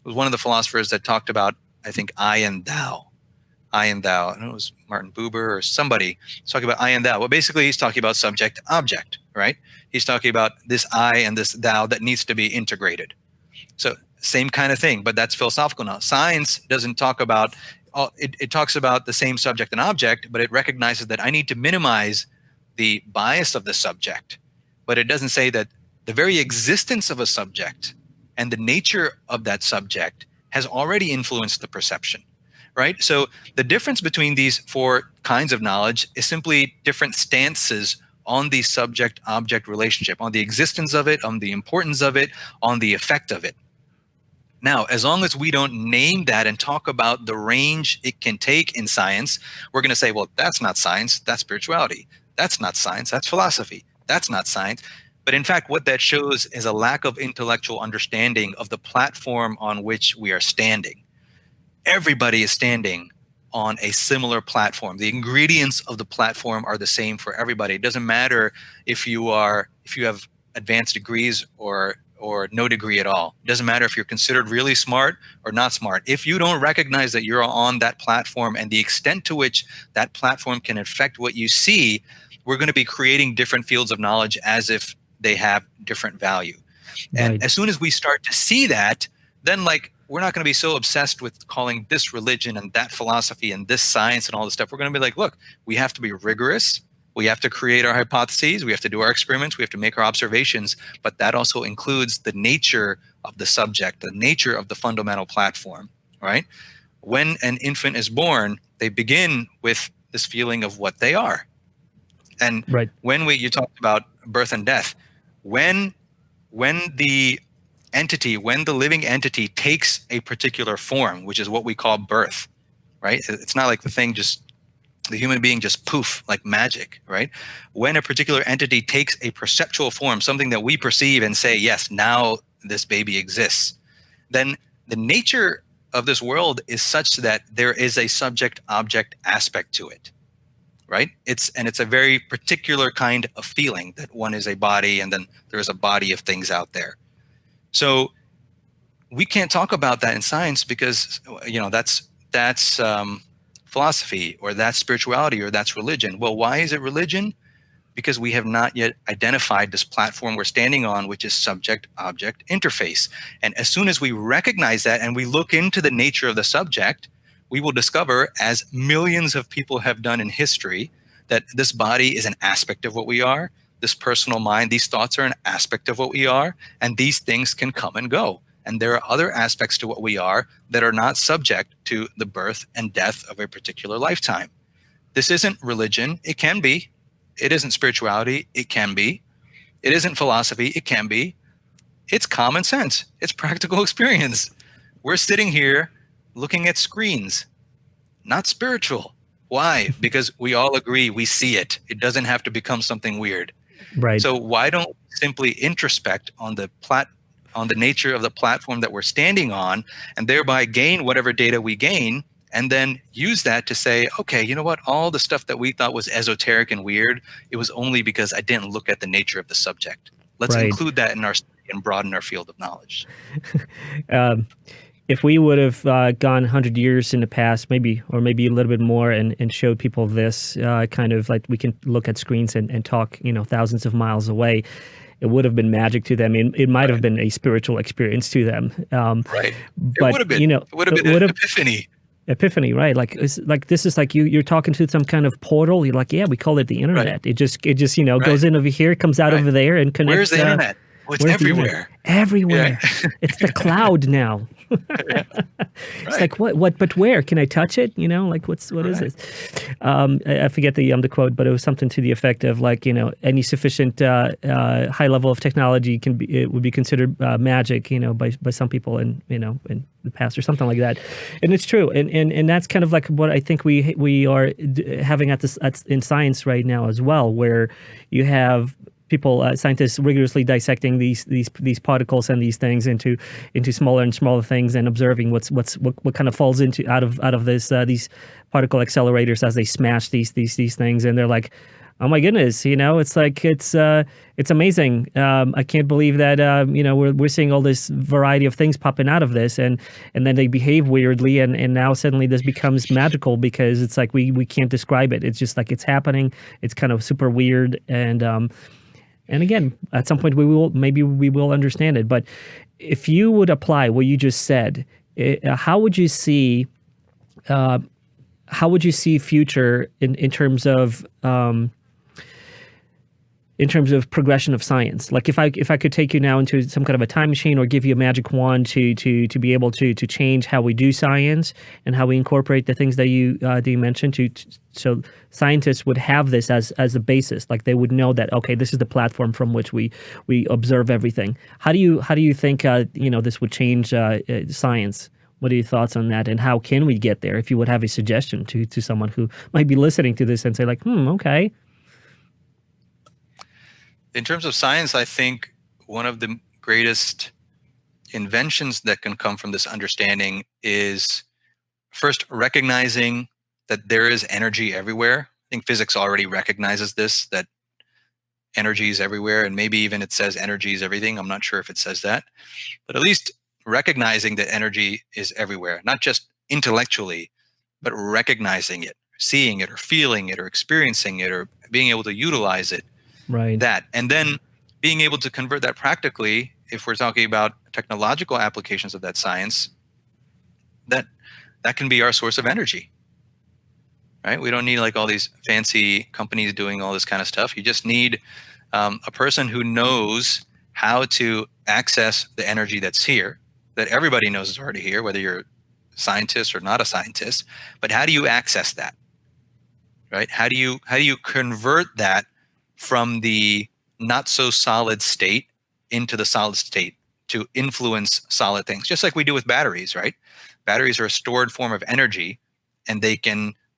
one of the philosophers that talked about, I think, I and thou. I and thou. I don't know, it was Martin Buber or somebody. He's talking about I and thou. Well, basically, he's talking about subject object, right? He's talking about this I and this thou that needs to be integrated. So same kind of thing, but that's philosophical now. Science doesn't talk about, it talks about the same subject and object, but it recognizes that I need to minimize the bias of the subject. But it doesn't say that the very existence of a subject and the nature of that subject has already influenced the perception, right? So the difference between these four kinds of knowledge is simply different stances on the subject-object relationship, on the existence of it, on the importance of it, on the effect of it. Now, as long as we don't name that and talk about the range it can take in science, we're going to say, well, that's not science, that's spirituality. That's not science, that's philosophy. That's not science. But in fact, what that shows is a lack of intellectual understanding of the platform on which we are standing. Everybody is standing on a similar platform. The ingredients of the platform are the same for everybody. It doesn't matter if you have advanced degrees or no degree at all. It doesn't matter if you're considered really smart or not smart. If you don't recognize that you're on that platform and the extent to which that platform can affect what you see, we're going to be creating different fields of knowledge as if they have different value. And Right. as soon as we start to see that, then we're not going to be so obsessed with calling this religion and that philosophy and this science and all this stuff. We're going to be like, look, we have to be rigorous. We have to create our hypotheses. We have to do our experiments. We have to make our observations. But that also includes the nature of the subject, the nature of the fundamental platform, right? When an infant is born, they begin with this feeling of what they are. And Right. when you talked about birth and death, when the living entity takes a particular form, which is what we call birth, right? It's not like the human being just poof, like magic, right? When a particular entity takes a perceptual form, something that we perceive and say, yes, now this baby exists, then the nature of this world is such that there is a subject-object aspect to it, right? It's a very particular kind of feeling that one is a body and then there's a body of things out there. So we can't talk about that in science because, that's philosophy, or that's spirituality, or that's religion. Well, why is it religion? Because we have not yet identified this platform we're standing on, which is subject-object interface. And as soon as we recognize that and we look into the nature of the subject, we will discover, as millions of people have done in history, that this body is an aspect of what we are. This personal mind, these thoughts are an aspect of what we are, and these things can come and go. And there are other aspects to what we are that are not subject to the birth and death of a particular lifetime. This isn't religion. It can be. It isn't spirituality. It can be. It isn't philosophy. It can be. It's common sense. It's practical experience. We're sitting here looking at screens, not spiritual. Why? Because we all agree we see it. It doesn't have to become something weird. Right. So why don't we simply introspect on the nature of the platform that we're standing on, and thereby gain whatever data we gain, and then use that to say, okay, you know what? All the stuff that we thought was esoteric and weird, it was only because I didn't look at the nature of the subject. Let's Right. include that in our study and broaden our field of knowledge. If we would have gone 100 years in the past, maybe a little bit more, and showed people this kind of like we can look at screens and talk, thousands of miles away, it would have been magic to them. It might have been a spiritual experience to them. Right. But, it would have been. It would have been an epiphany. Epiphany, right? Like this is like you're talking to some kind of portal. You're like, yeah, we call it the internet. Right. It just goes in over here, comes out over there, and connects. Where's the internet? Well, it's everywhere. Everywhere. Yeah. It's the cloud now. Yeah, It's right. like, what, but where? Can I touch it? Like, what is Right. this? I forget the quote, but it was something to the effect of like, any sufficient high level of technology it would be considered magic, by some people in the past or something like that. And it's true. And that's kind of like what I think we are having in science right now as well, where you have people, scientists, rigorously dissecting these particles and these things into smaller and smaller things, and observing what kind of falls out of this these particle accelerators as they smash these things, and they're like, oh my goodness, it's like it's amazing. I can't believe that we're seeing all this variety of things popping out of this, and then they behave weirdly, and now suddenly this becomes magical because it's like we can't describe it. It's just like it's happening. It's kind of super weird, and again, at some point maybe we will understand it. But if you would apply what you just said, how would you see future in terms of progression of science? Like if I could take you now into some kind of a time machine, or give you a magic wand to be able to change how we do science and how we incorporate the things that you mentioned, so scientists would have this as a basis, like they would know that, okay, this is the platform from which we observe everything. How do you think this would change science? What are your thoughts on that, and how can we get there? If you would have a suggestion to someone who might be listening to this and say like, okay. In terms of science, I think one of the greatest inventions that can come from this understanding is first recognizing that there is energy everywhere. I think physics already recognizes this, that energy is everywhere, and maybe even it says energy is everything. I'm not sure if it says that, but at least recognizing that energy is everywhere, not just intellectually, but recognizing it, seeing it, or feeling it, or experiencing it, or being able to utilize it. Right. That, and then being able to convert that practically, if we're talking about technological applications of that science, that can be our source of energy, right? We don't need like all these fancy companies doing all this kind of stuff. You just need a person who knows how to access the energy that's here, that everybody knows is already here, whether you're a scientist or not a scientist. But how do you access that, right? How do you convert that from the not so solid state into the solid state to influence solid things, just like we do with batteries, right? Batteries are a stored form of energy, and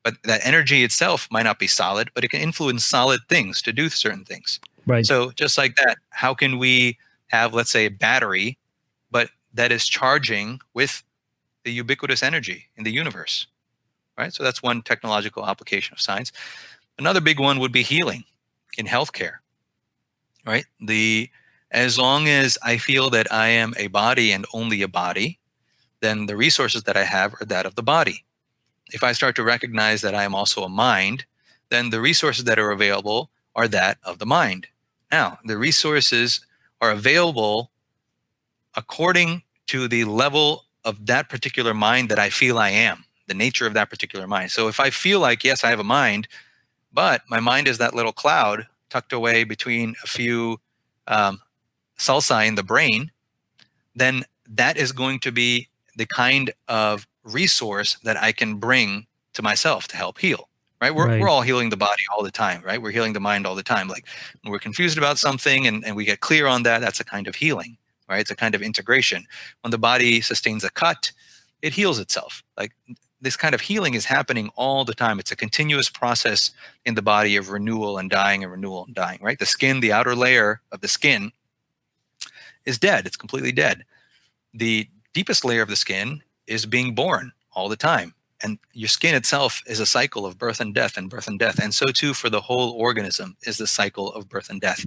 but that energy itself might not be solid, but it can influence solid things to do certain things. Right. So just like that, how can we have, let's say, a battery, but that is charging with the ubiquitous energy in the universe, right? So that's one technological application of science. Another big one would be healing in healthcare, right? As long as I feel that I am a body and only a body, then the resources that I have are that of the body. If I start to recognize that I am also a mind, then the resources that are available are that of the mind. Now, the resources are available according to the level of that particular mind that I feel I am, the nature of that particular mind. So if I feel like, yes, I have a mind, but my mind is that little cloud tucked away between a few sulci in the brain, then that is going to be the kind of resource that I can bring to myself to help heal. Right? We're Right. all healing the body all the time, right? We're healing the mind all the time. Like when we're confused about something and we get clear on that, that's a kind of healing, right? It's a kind of integration. When the body sustains a cut, it heals itself. Like this kind of healing is happening all the time. It's a continuous process in the body of renewal and dying and renewal and dying, right? The skin, the outer layer of the skin is dead. It's completely dead. The deepest layer of the skin is being born all the time. And your skin itself is a cycle of birth and death and birth and death. And so too for the whole organism is the cycle of birth and death.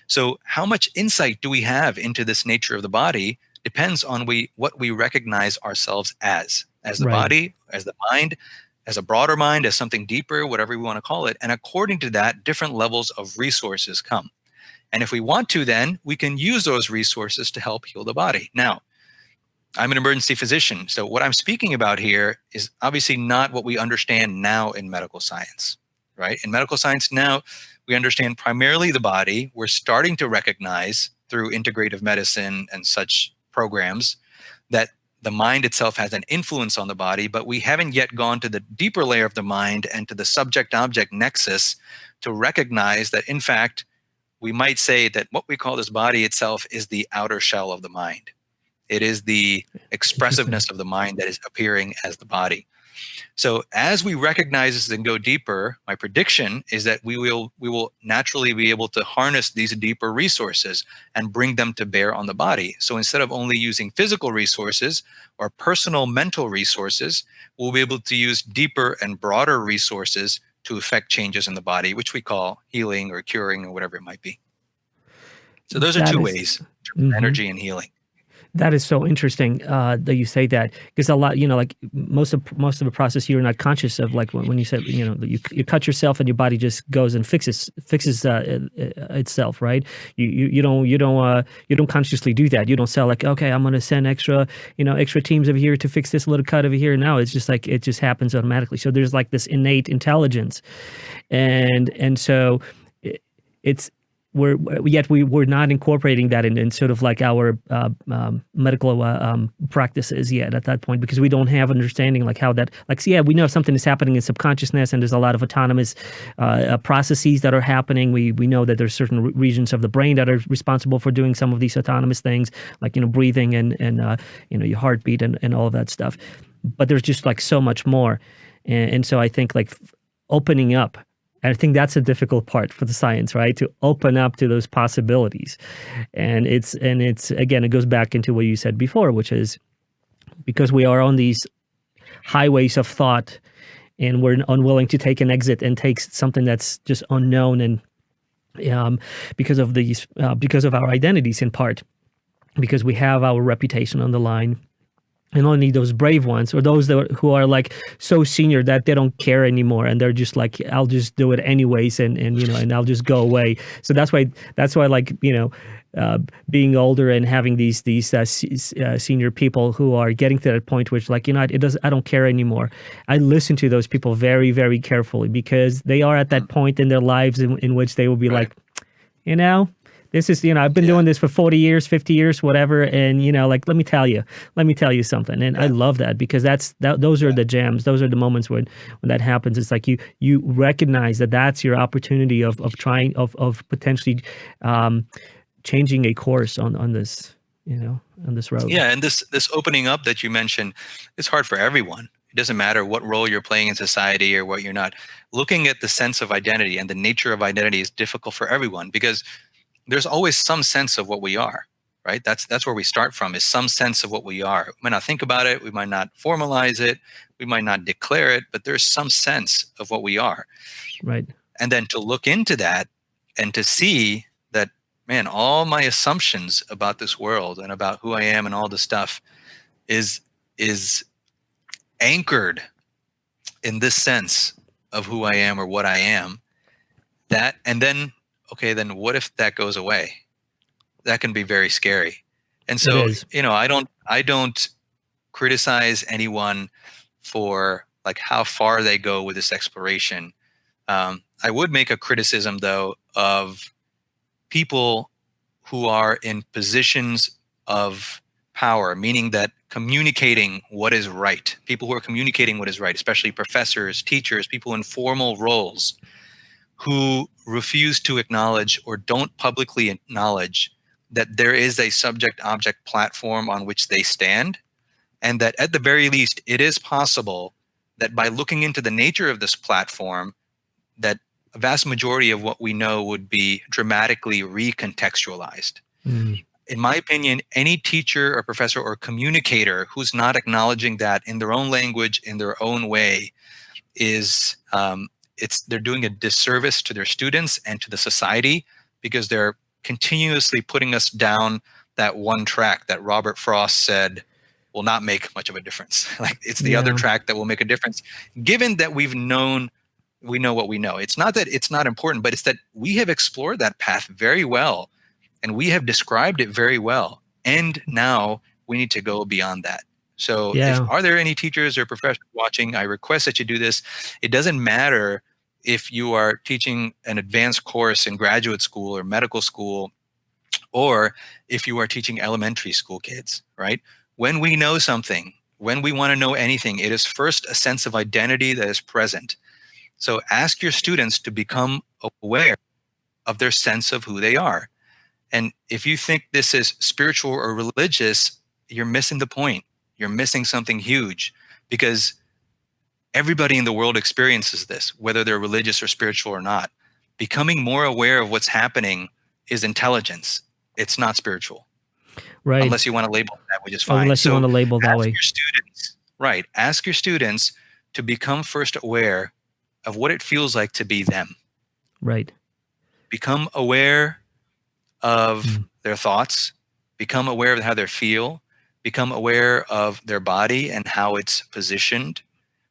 So how much insight do we have into this nature of the body depends on what we recognize ourselves as the Right. body, as the mind, as a broader mind, as something deeper, whatever we want to call it. And according to that, different levels of resources come. And if we want to, then we can use those resources to help heal the body. Now, I'm an emergency physician. So what I'm speaking about here is obviously not what we understand now in medical science, right? In medical science now, we understand primarily the body. We're starting to recognize through integrative medicine and such programs that the mind itself has an influence on the body, but we haven't yet gone to the deeper layer of the mind and to the subject-object nexus to recognize that, in fact, we might say that what we call this body itself is the outer shell of the mind. It is the Interesting. expressiveness of the mind that is appearing as the body. So as we recognize this and go deeper, my prediction is that we will naturally be able to harness these deeper resources and bring them to bear on the body. So instead of only using physical resources or personal mental resources, we'll be able to use deeper and broader resources to affect changes in the body, which we call healing or curing or whatever it might be. So those are That two is. ways, Mhm. energy and healing. That is so interesting that you say that, because a lot, like most of the process you're not conscious of, like when you said, that you cut yourself and your body just goes and fixes itself, right? You don't consciously do that. You don't say like, okay, I'm going to send extra teams over here to fix this little cut over here. Now it's just like it just happens automatically. So there's like this innate intelligence, and so it's we're not incorporating that in sort of like our medical practices yet at that point, because we don't have understanding like how that, like, so yeah, we know something is happening in subconsciousness, and there's a lot of autonomous processes that are happening. We know that there's certain regions of the brain that are responsible for doing some of these autonomous things, like breathing and your heartbeat and all of that stuff. But there's just like so much more, and so I think like opening up. I think that's a difficult part for the science, right? To open up to those possibilities. And it's again, it goes back into what you said before, which is because we are on these highways of thought and we're unwilling to take an exit and take something that's just unknown, and because of our identities in part, because we have our reputation on the line. And only those brave ones, or those who are like so senior that they don't care anymore, and they're just like, I'll just do it anyways, and I'll just go away. So that's why like being older and having these senior people who are getting to that point, which like I don't care anymore. I listen to those people very, very carefully, because they are at that point in their lives in which they will be Right. like, this is, I've been Yeah. doing this for 40 years, 50 years, whatever. And, like, let me tell you something. And I Yeah. love that, because those are the gems. Those are the moments when that happens. It's like you recognize that that's your opportunity of potentially changing a course on this, on this road. Yeah, and this opening up that you mentioned is hard for everyone. It doesn't matter what role you're playing in society or what you're not. Looking at the sense of identity and the nature of identity is difficult for everyone, because there's always some sense of what we are, right? That's where we start from, is some sense of what we are. We might not think about it, we might not formalize it, we might not declare it, but there's some sense of what we are. Right. And then to look into that and to see that, man, all my assumptions about this world and about who I am and all this stuff is anchored in this sense of who I am or what I am. That, and then, okay, then what if that goes away? That can be very scary. And It so, is. I don't criticize anyone for like how far they go with this exploration. I would make a criticism though of people who are in positions of power, meaning that communicating what is right, people who are communicating what is right, especially professors, teachers, people in formal roles, who refuse to acknowledge or don't publicly acknowledge that there is a subject object platform on which they stand, and that at the very least it is possible that by looking into the nature of this platform, that a vast majority of what we know would be dramatically recontextualized. Mm. In my opinion, any teacher or professor or communicator who's not acknowledging that in their own language, in their own way, is they're doing a disservice to their students and to the society, because they're continuously putting us down that one track that Robert Frost said will not make much of a difference. Like, it's the other Yeah. track that will make a difference, given that we know what we know. It's not that it's not important, but it's that we have explored that path very well and we have described it very well. And now we need to go beyond that. So Yeah. are there any teachers or professors watching? I request that you do this. It doesn't matter if you are teaching an advanced course in graduate school or medical school, or if you are teaching elementary school kids, right? when we know something, when we want to know anything, it is first a sense of identity that is present. So ask your students to become aware of their sense of who they are. And if you think this is spiritual or religious, you're missing the point. You're missing something huge, because everybody in the world experiences this, whether they're religious or spiritual or not. Becoming more aware of what's happening is intelligence. It's not spiritual. Right. Unless you want to label it that, which is Or fine. unless you want to label that way. Ask your students, right? Ask your students to become first aware of what it feels like to be them. Right. Become aware of their thoughts. Become aware of how they feel. Become aware of their body and how it's positioned.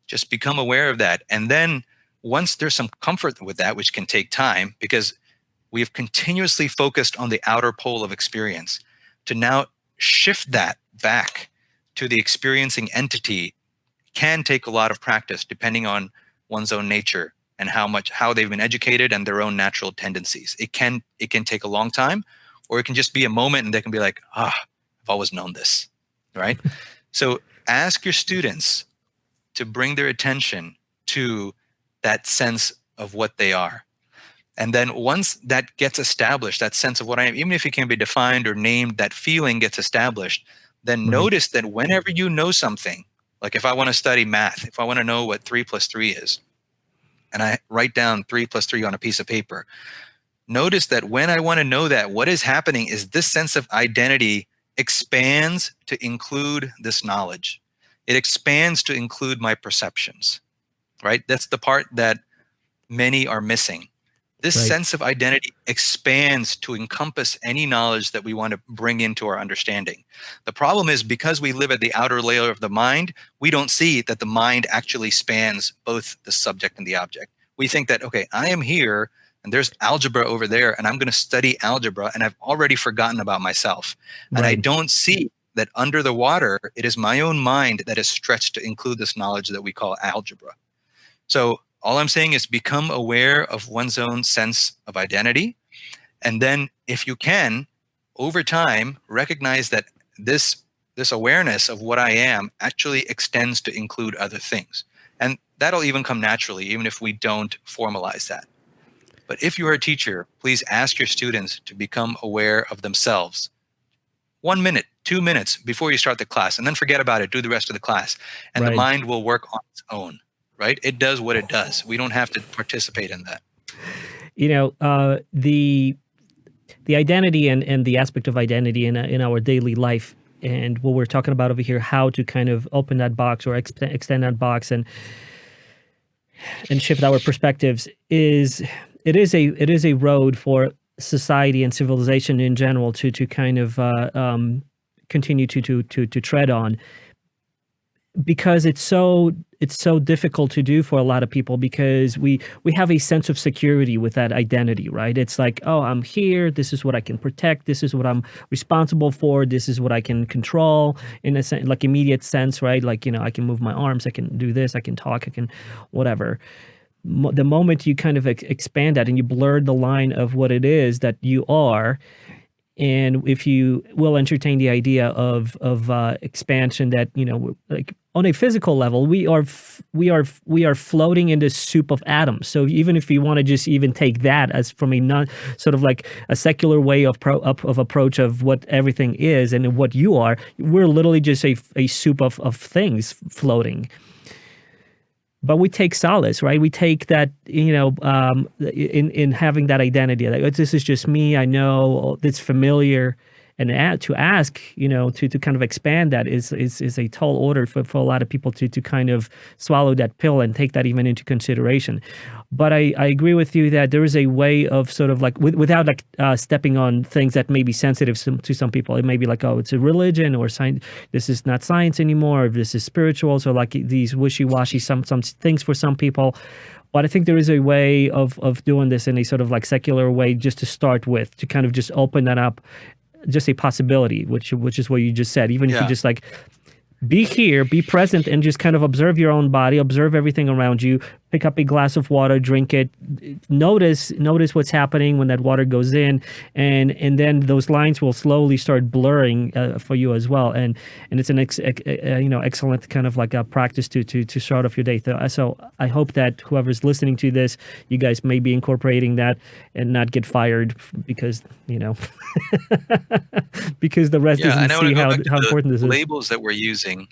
Just become aware of that. And then once there's some comfort with that, which can take time, because we have continuously focused on the outer pole of experience, to now shift that back to the experiencing entity can take a lot of practice, depending on one's own nature and how they've been educated and their own natural tendencies. It can take a long time, or it can just be a moment and they can be like, I've always known this, right? So ask your students to bring their attention to that sense of what they are. And then once that gets established, that sense of what I am, even if it can be defined or named, that feeling gets established, then notice that whenever you know something, like if I want to study math, if I want to know what 3 + 3 is, and I write down 3 + 3 on a piece of paper, notice that when I want to know that, what is happening is this sense of identity expands to include this knowledge. It expands to include my perceptions, right? That's the part that many are missing. This sense of identity expands to encompass any knowledge that we want to bring into our understanding. The problem is, because we live at the outer layer of the mind, we don't see that the mind actually spans both the subject and the object. We think that, okay, I am here and there's algebra over there and I'm going to study algebra and I've already forgotten about myself. And I don't see that under the water, it is my own mind that is stretched to include this knowledge that we call algebra. So all I'm saying is become aware of one's own sense of identity. And then if you can, over time, recognize that this awareness of what I am actually extends to include other things. And that'll even come naturally, even if we don't formalize that. But if you're a teacher, please ask your students to become aware of themselves. 1 minute, 2 minutes before you start the class, and then forget about it, do the rest of the class. And the mind will work on its own. Right? It does what it does. We don't have to participate in that. You know, the identity and the aspect of identity in our daily life, and what we're talking about over here, how to kind of open that box or extend that box and shift our perspectives, is a road for society and civilization in general to kind of continue to tread on, because it's so difficult to do for a lot of people, because we have a sense of security with that identity, right? It's like, oh, I'm here, this is what I can protect, this is what I'm responsible for, this is what I can control, in a sense, like immediate sense, right? Like, you know, I can move my arms, I can do this, I can talk, I can whatever. The moment you kind of expand that and you blur the line of what it is that you are, and if you will entertain the idea of expansion, that, you know, like on a physical level, we are floating in this soup of atoms. So even if you want to just even take that as from a non sort of like a secular way of approach of what everything is and what you are, we're literally just a soup of things floating. But we take solace, right? We take that, you know, in having that identity. Like, this is just me. I know it's familiar, and to ask, you know, to kind of expand that is a tall order for a lot of people to kind of swallow that pill and take that even into consideration. But I agree with you that there is a way of sort of like without like stepping on things that may be sensitive to some people. It may be like, oh, it's a religion, or science. This is not science anymore. Or this is spiritual. So like these wishy-washy some things for some people. But I think there is a way of doing this in a sort of like secular way, just to start with, to kind of just open that up, just a possibility, which is what you just said. Even if you just like be here, be present, and just kind of observe your own body, observe everything around you, pick up a glass of water, drink it, notice what's happening when that water goes in, and then those lines will slowly start blurring for you as well. And it's an excellent kind of like a practice to start off your day. So I hope that whoever's listening to this, you guys may be incorporating that and not get fired because because the rest doesn't see how important this is. Labels that we're using,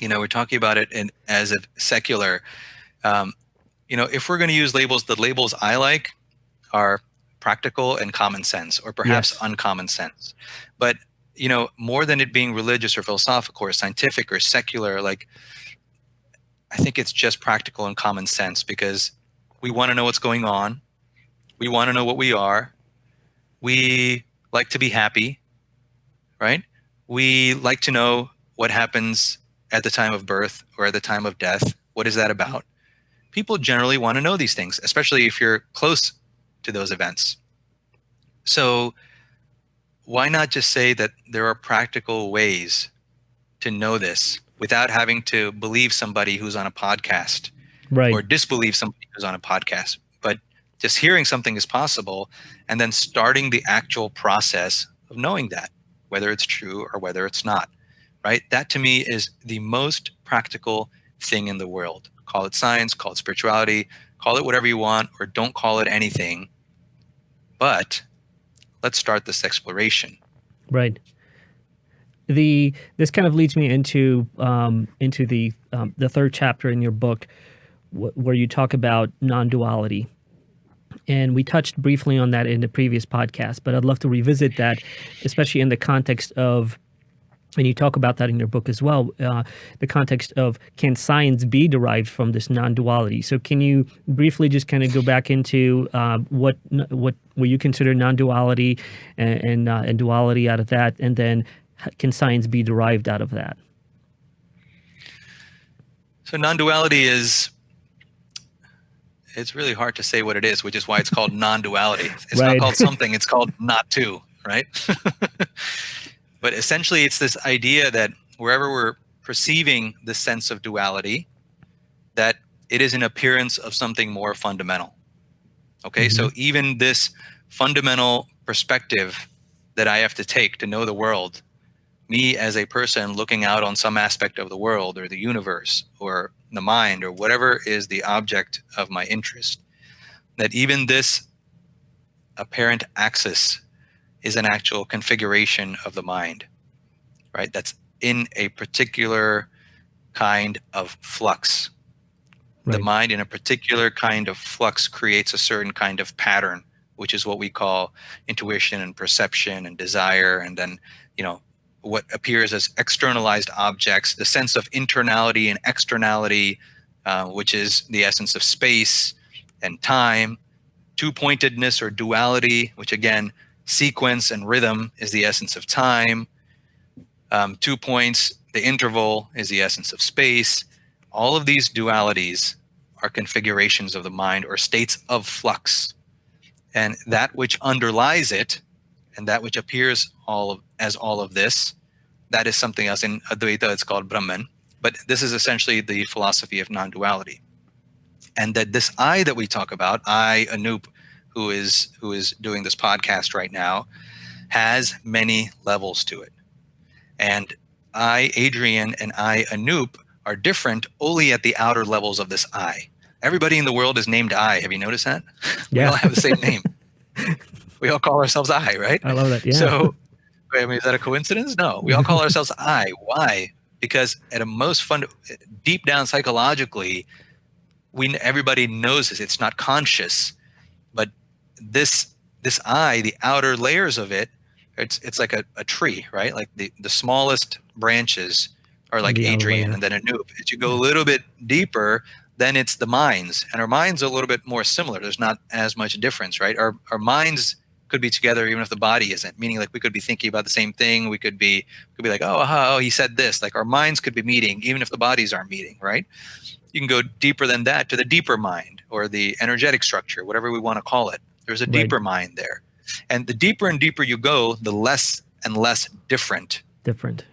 we're talking about it as a secular. If we're going to use labels, the labels I like are practical and common sense, or perhaps uncommon sense. But more than it being religious or philosophical or scientific or secular, like, I think it's just practical and common sense, because we want to know what's going on. We want to know what we are. We like to be happy, right? We like to know what happens at the time of birth or at the time of death. What is that about? People generally want to know these things, especially if you're close to those events. So why not just say that there are practical ways to know this without having to believe somebody who's on a podcast, right, or disbelieve somebody who's on a podcast, but just hearing something is possible, and then starting the actual process of knowing that, whether it's true or whether it's not, right? That to me is the most practical thing in the world. Call it science, call it spirituality, call it whatever you want, or don't call it anything. But let's start this exploration. Right. This kind of leads me into the third chapter in your book, where you talk about non-duality, and we touched briefly on that in the previous podcast. But I'd love to revisit that, especially in the context of, and you talk about that in your book as well, the context of, can science be derived from this non-duality? So can you briefly just kind of go back into what you consider non-duality and duality out of that, and then can science be derived out of that? So non-duality it's really hard to say what it is, which is why it's called non-duality. It's right. not called something, it's called not two, right? But essentially it's this idea that wherever we're perceiving the sense of duality, that it is an appearance of something more fundamental. Okay, so even this fundamental perspective that I have to take to know the world, me as a person looking out on some aspect of the world or the universe or the mind or whatever is the object of my interest, that even this apparent axis is an actual configuration of the mind, right? That's in a particular kind of flux. Right. The mind in a particular kind of flux creates a certain kind of pattern, which is what we call intuition and perception and desire, and then, what appears as externalized objects, the sense of internality and externality, which is the essence of space and time, two-pointedness or duality, which again, sequence and rhythm is the essence of time, 2 points, the interval is the essence of space. All of these dualities are configurations of the mind or states of flux. And that which underlies it, and that which appears as all of this, that is something else. In Advaita, it's called Brahman. But this is essentially the philosophy of non-duality. And that this I that we talk about, I, Anoop, who is doing this podcast right now, has many levels to it. And I, Adrian, and I, Anoop, are different only at the outer levels of this I. Everybody in the world is named I. Have you noticed that? Yeah. We all have the same name. We all call ourselves I, right? I love that, yeah. So, I mean, is that a coincidence? No. We all call ourselves I. Why? Because at a most deep down psychologically, everybody knows this. It's not conscious. But this I, the outer layers of it, it's like a tree, right? Like the smallest branches are like Adrian and then Anoop. As you go a little bit deeper, then it's the minds. And our minds are a little bit more similar. There's not as much difference, right? Our minds could be together even if the body isn't, meaning like we could be thinking about the same thing. We could be like, oh, he said this. Like our minds could be meeting even if the bodies aren't meeting, right? You can go deeper than that to the deeper mind or the energetic structure, whatever we want to call it. There's a deeper mind there. And the deeper and deeper you go, the less and less different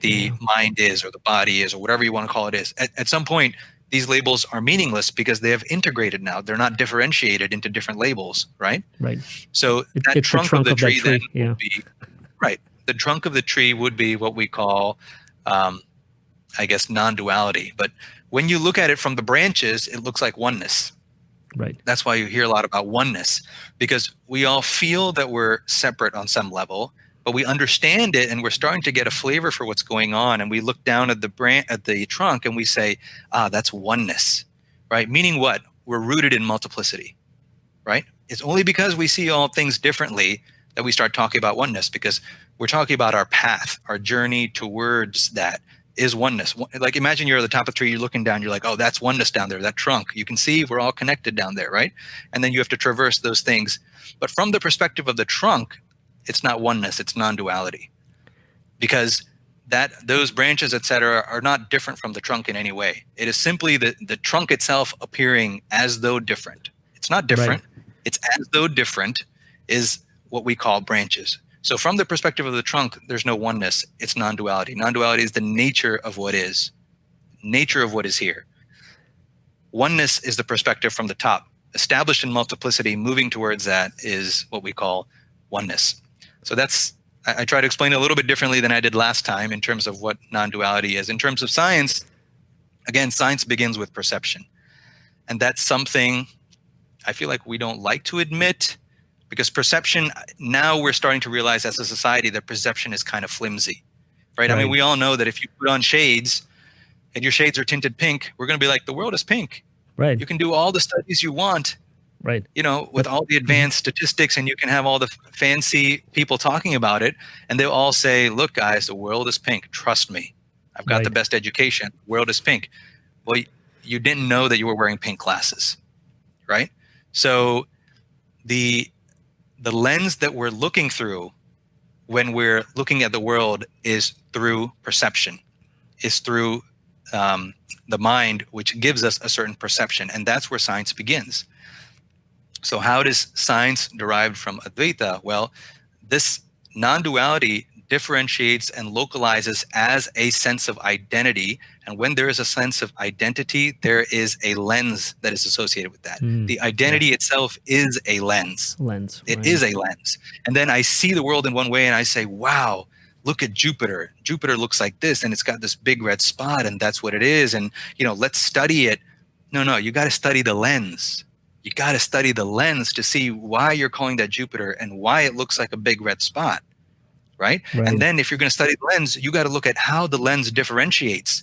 the mind is or the body is or whatever you want to call it is. At some point, these labels are meaningless because they have integrated now. They're not differentiated into different labels, right? Right. So that It's trunk of the tree then yeah. would be, right. The trunk of the tree would be what we call, I guess, non-duality. But when you look at it from the branches, it looks like oneness. Right. That's why you hear a lot about oneness, because we all feel that we're separate on some level, but we understand it and we're starting to get a flavor for what's going on. And we look down at the trunk and we say, that's oneness, right? Meaning what? We're rooted in multiplicity, right? It's only because we see all things differently that we start talking about oneness, because we're talking about our path, our journey towards that is oneness. Like imagine you're at the top of the tree, you're looking down, you're like, oh, that's oneness down there, that trunk. You can see we're all connected down there, right? And then you have to traverse those things. But from the perspective of the trunk, it's not oneness, it's non-duality. Because those branches, et cetera, are not different from the trunk in any way. It is simply the trunk itself appearing as though different. It's not different. Right. It's as though different is what we call branches. So from the perspective of the trunk, there's no oneness. It's non-duality. Non-duality is the nature of what is, nature of what is here. Oneness is the perspective from the top. Established in multiplicity, moving towards that is what we call oneness. So I try to explain it a little bit differently than I did last time in terms of what non-duality is. In terms of science, again, science begins with perception. And that's something I feel like we don't like to admit, because perception, now we're starting to realize as a society that perception is kind of flimsy, right? I mean, we all know that if you put on shades and your shades are tinted pink, we're going to be like, the world is pink. Right. You can do all the studies you want, right? You know, with all the advanced statistics, and you can have all the fancy people talking about it, and they'll all say, look, guys, the world is pink. Trust me. I've got the best education. The world is pink. Well, you didn't know that you were wearing pink glasses, right? So the lens that we're looking through when we're looking at the world is through perception, is through the mind, which gives us a certain perception. And that's where science begins. So how does science derive from Advaita? Well, this non-duality differentiates and localizes as a sense of identity. And when there is a sense of identity, there is a lens that is associated with that. The identity itself is a lens. It is a lens. And then I see the world in one way and I say, wow, look at Jupiter. Jupiter looks like this, and it's got this big red spot, and that's what it is. And, you know, let's study it. No, you got to study the lens. You got to study the lens to see why you're calling that Jupiter and why it looks like a big red spot. Right? And then if you're going to study the lens, you got to look at how the lens differentiates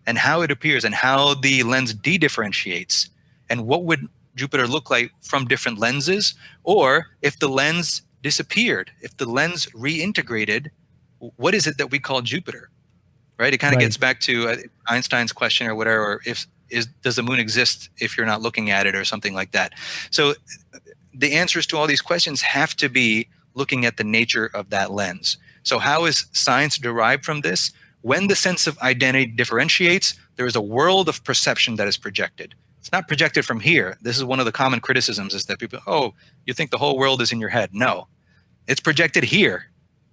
and how it appears and how the lens de-differentiates, and what would Jupiter look like from different lenses, or if the lens disappeared, if the lens reintegrated, what is it that we call Jupiter? Right? It kind of gets back to Einstein's question or whatever, or does the moon exist if you're not looking at it, or something like that. So the answers to all these questions have to be looking at the nature of that lens. So how is science derived from this? When the sense of identity differentiates, there is a world of perception that is projected. It's not projected from here. This is one of the common criticisms, is that people, oh, you think the whole world is in your head. No, it's projected here.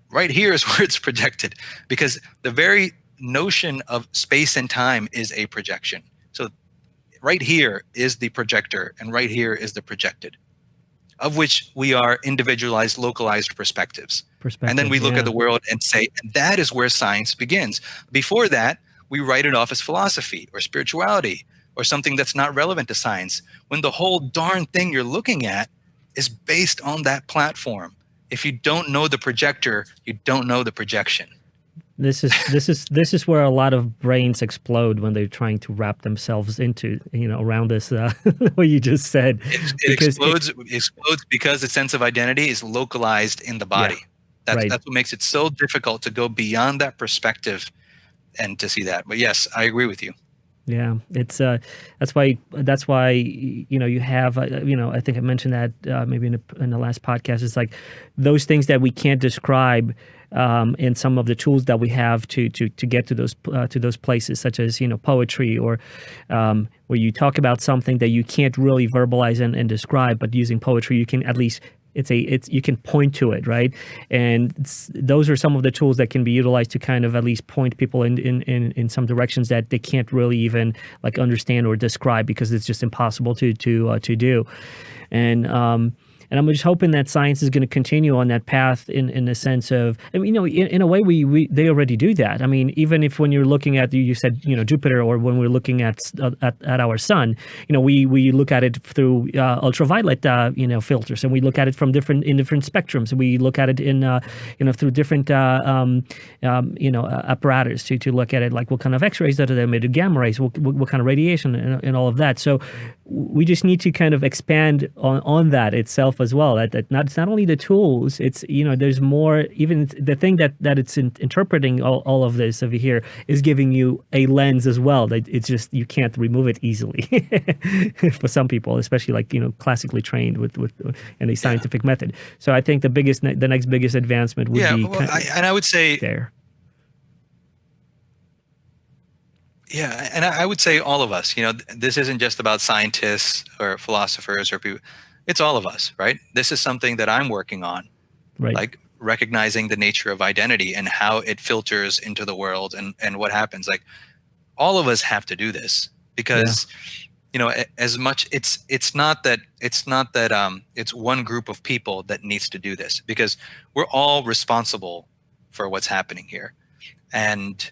Right here is where it's projected, because the very notion of space and time is a projection. So right here is the projector, and right here is the projected, of which we are individualized, localized perspectives. And then we look at the world and say, and that is where science begins. Before that, we write it off as philosophy or spirituality or something that's not relevant to science, when the whole darn thing you're looking at is based on that platform. If you don't know the projector, you don't know the projection. This is where a lot of brains explode when they're trying to wrap themselves into, around this, what you just said. It explodes because the sense of identity is localized in the body. That's what makes it so difficult to go beyond that perspective and to see that. But yes, I agree with you. Yeah, it's that's why you have I think I mentioned that maybe in the last podcast. It's like those things that we can't describe in some of the tools that we have to get to those places, such as poetry, or where you talk about something that you can't really verbalize and describe, but using poetry you can at least it's you can point to it, right? And those are some of the tools that can be utilized to kind of at least point people in some directions that they can't really even like understand or describe, because it's just impossible to do. And I'm just hoping that science is going to continue on that path in the sense of, I mean, in a way, they already do that. I mean, even if when you're looking at, you said, Jupiter, or when we're looking at our sun, we look at it through ultraviolet, filters, and we look at it from different spectrums. We look at it in, through different, apparatus to look at it, like what kind of X-rays that are emitted, gamma rays, what kind of radiation, and all of that. So we just need to kind of expand on that itself as well. That it's not only the tools, it's there's more. Even the thing that it's interpreting all of this over here is giving you a lens as well. That it's just you can't remove it easily for some people, especially like classically trained with in a scientific method. So I think the next biggest advancement would be. Well, I would say there. Yeah, and I would say all of us. This isn't just about scientists or philosophers or people. It's all of us, right? This is something that I'm working on, right? Like recognizing the nature of identity and how it filters into the world and what happens. Like all of us have to do this because, as much it's not that it's one group of people that needs to do this, because we're all responsible for what's happening here, and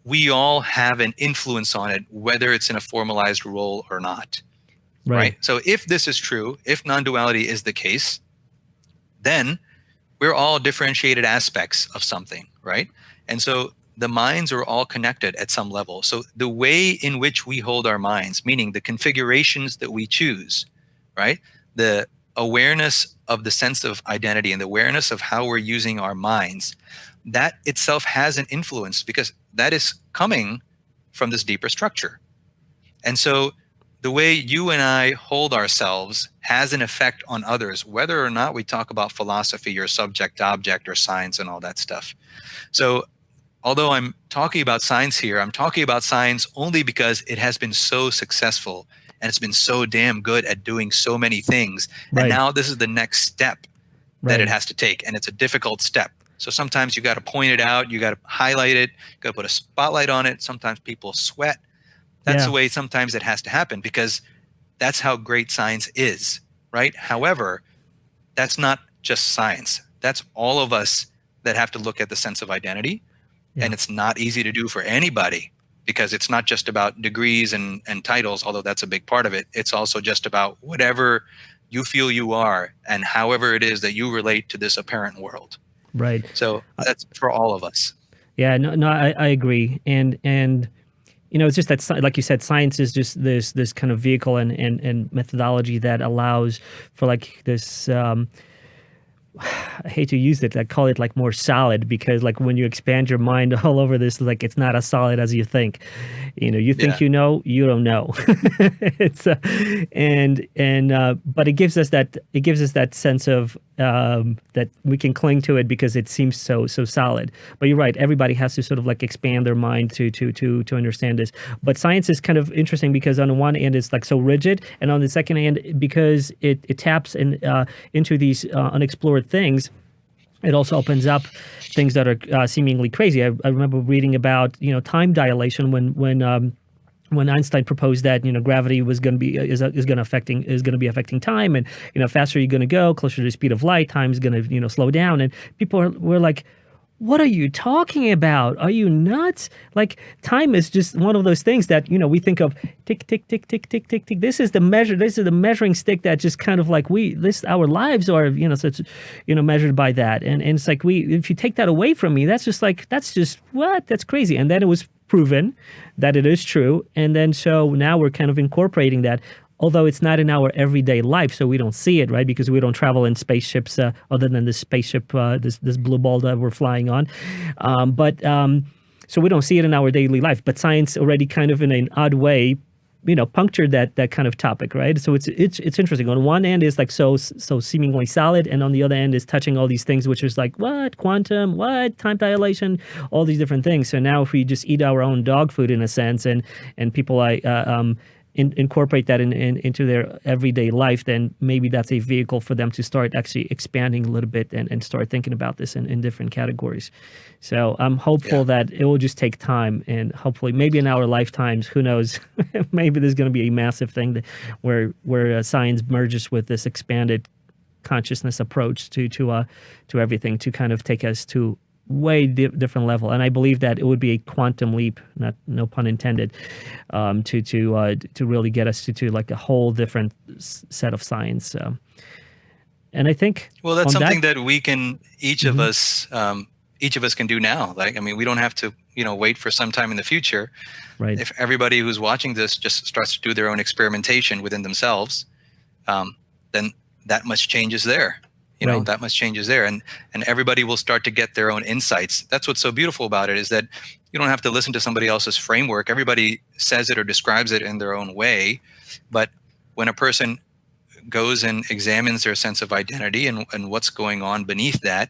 we all have an influence on it, whether it's in a formalized role or not. Right. So if this is true, if non-duality is the case, then we're all differentiated aspects of something, right? And so the minds are all connected at some level. So the way in which we hold our minds, meaning the configurations that we choose, right? The awareness of the sense of identity and the awareness of how we're using our minds, that itself has an influence, because that is coming from this deeper structure. And so the way you and I hold ourselves has an effect on others, whether or not we talk about philosophy or subject object or science and all that stuff. So although I'm talking about science here, I'm talking about science only because it has been so successful and it's been so damn good at doing so many things. Right. And now this is the next step that it has to take, and it's a difficult step. So sometimes you got to point it out, you got to highlight it, you got to put a spotlight on it. Sometimes people sweat. That's the way sometimes it has to happen, because that's how great science is, right? However, that's not just science. That's all of us that have to look at the sense of identity. Yeah. And it's not easy to do for anybody, because it's not just about degrees and titles, although that's a big part of it. It's also just about whatever you feel you are and however it is that you relate to this apparent world. Right. So that's for all of us. Yeah, no, I agree. And it's just that, like you said, science is just this kind of vehicle and methodology that allows for like this, I hate to use it, I call it like more solid, because like when you expand your mind all over this, like it's not as solid as you think. You think you don't know. It's but it gives us that sense of that we can cling to it because it seems so solid. But you're right, everybody has to sort of like expand their mind to understand this. But science is kind of interesting because on the one hand it's like so rigid, and on the second hand, because it taps into these unexplored things, it also opens up things that are seemingly crazy. I remember reading about time dilation when Einstein proposed that gravity was going to be is going to be affecting time, and faster you're going to go, closer to the speed of light, time is going to slow down, and people were like, what are you talking about? Are you nuts? Like, time is just one of those things that, we think of tick, tick, tick, tick, tick, tick, tick. This is the measuring stick that just kind of like our lives are, so it's, measured by that. And it's like, if you take that away from me, that's just what? That's crazy. And then it was proven that it is true. And then so now we're kind of incorporating that, although it's not in our everyday life, so we don't see it, right? Because we don't travel in spaceships other than this spaceship, this blue ball that we're flying on. So we don't see it in our daily life. But science already kind of in an odd way, punctured that kind of topic, right? So it's interesting. On one end is like so seemingly solid, and on the other end is touching all these things, which is like what quantum, what time dilation, all these different things. So now if we just eat our own dog food in a sense, and people incorporate that into their everyday life, then maybe that's a vehicle for them to start actually expanding a little bit and start thinking about this in different categories. So I'm hopeful that it will just take time, and hopefully maybe in our lifetimes, who knows, maybe there's going to be a massive thing where science merges with this expanded consciousness approach to everything, to kind of take us to way different level. And I believe that it would be a quantum leap, no pun intended, to really get us to like a whole different set of science. And I think, well, that's something that we can, each of us can do now. Like, I mean, we don't have to, wait for some time in the future. Right. If everybody who's watching this just starts to do their own experimentation within themselves, then that much changes there. That much changes there, and everybody will start to get their own insights. That's what's so beautiful about it, is that you don't have to listen to somebody else's framework. Everybody says it or describes it in their own way, but when a person goes and examines their sense of identity and what's going on beneath that,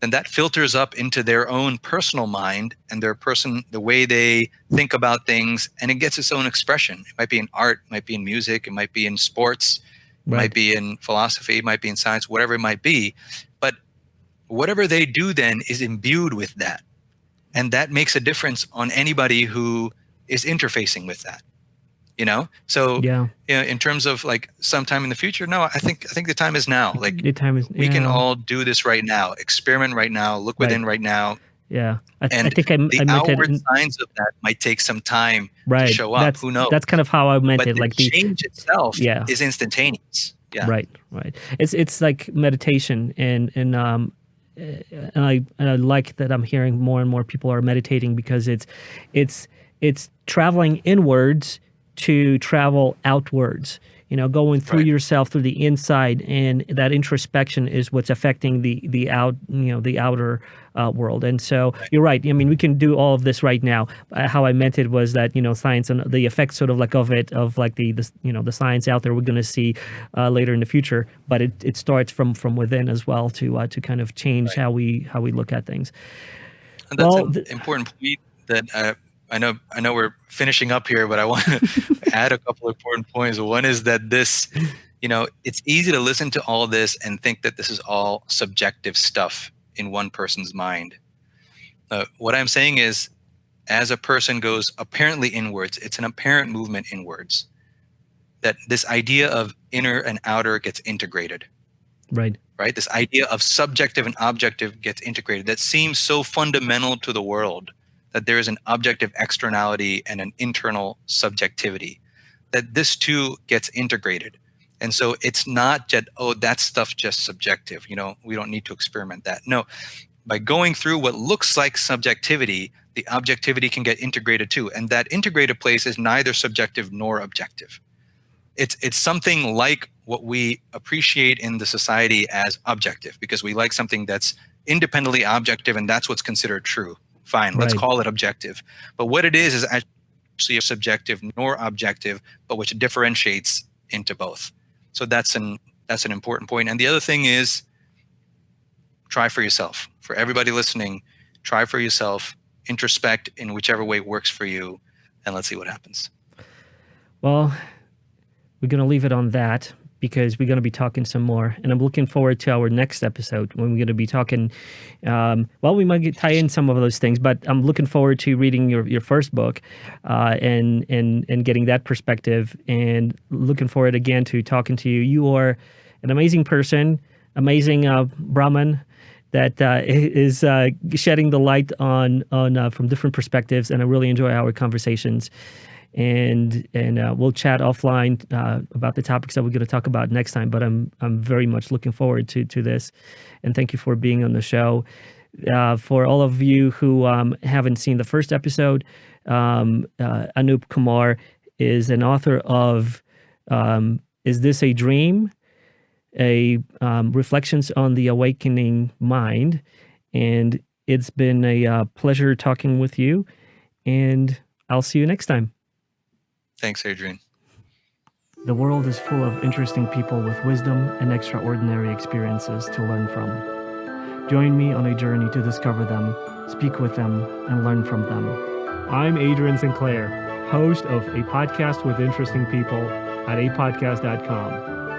then that filters up into their own personal mind and the way they think about things, and it gets its own expression. It might be in art, it might be in music, it might be in sports, it might be in philosophy, it might be in science, whatever it might be. But whatever they do then is imbued with that. And that makes a difference on anybody who is interfacing with that. So in terms of like sometime in the future, no, I think the time is now. Like, the time is, we can all do this right now, experiment right now, look within right now. Yeah, I think the outward signs of that might take some time to show up. Who knows? That's kind of how I meant it. Like the change itself is instantaneous. Yeah. Right. It's like meditation, and I like that I'm hearing more and more people are meditating, because it's traveling inwards to travel outwards. Going through yourself, through the inside, and that introspection is what's affecting the outer world. And so you're right. I mean, we can do all of this right now. How I meant it was that science and the effects sort of like of the science out there we're going to see later in the future. But it starts from within as well to kind of change how we look at things. And that's an important point that I know we're finishing up here, but I want to add a couple of important points. One is that this, it's easy to listen to all this and think that this is all subjective stuff in one person's mind. What I'm saying is, as a person goes apparently inwards, it's an apparent movement inwards, that this idea of inner and outer gets integrated. Right? This idea of subjective and objective gets integrated. That seems so fundamental to the world, that there is an objective externality and an internal subjectivity, that this too gets integrated. And so it's not just, that stuff's just subjective. We don't need to experiment that. No, by going through what looks like subjectivity, the objectivity can get integrated too. And that integrated place is neither subjective nor objective. It's something like what we appreciate in the society as objective, because we like something that's independently objective, and that's what's considered true. Fine, let's call it objective. But what it is actually a subjective nor objective, but which differentiates into both. So that's an important point. And the other thing is, try for yourself. For everybody listening, try for yourself, introspect in whichever way works for you, and let's see what happens. Well, we're going to leave it on that, because we're going to be talking some more. And I'm looking forward to our next episode, when we're going to be talking, we might tie in some of those things, but I'm looking forward to reading your first book and getting that perspective, and looking forward again to talking to you. You are an amazing person, amazing Brahman that is shedding the light on from different perspectives, and I really enjoy our conversations. And we'll chat offline about the topics that we're going to talk about next time. But I'm very much looking forward to this, and thank you for being on the show. For all of you who haven't seen the first episode, Anoop Kumar is an author of "Is This a Dream?" Reflections on the Awakening Mind, and it's been a pleasure talking with you. And I'll see you next time. Thanks, Adrian. The world is full of interesting people with wisdom and extraordinary experiences to learn from. Join me on a journey to discover them, speak with them, and learn from them. I'm Adrian Sinclair. host of A Podcast with Interesting People at apodcast.com.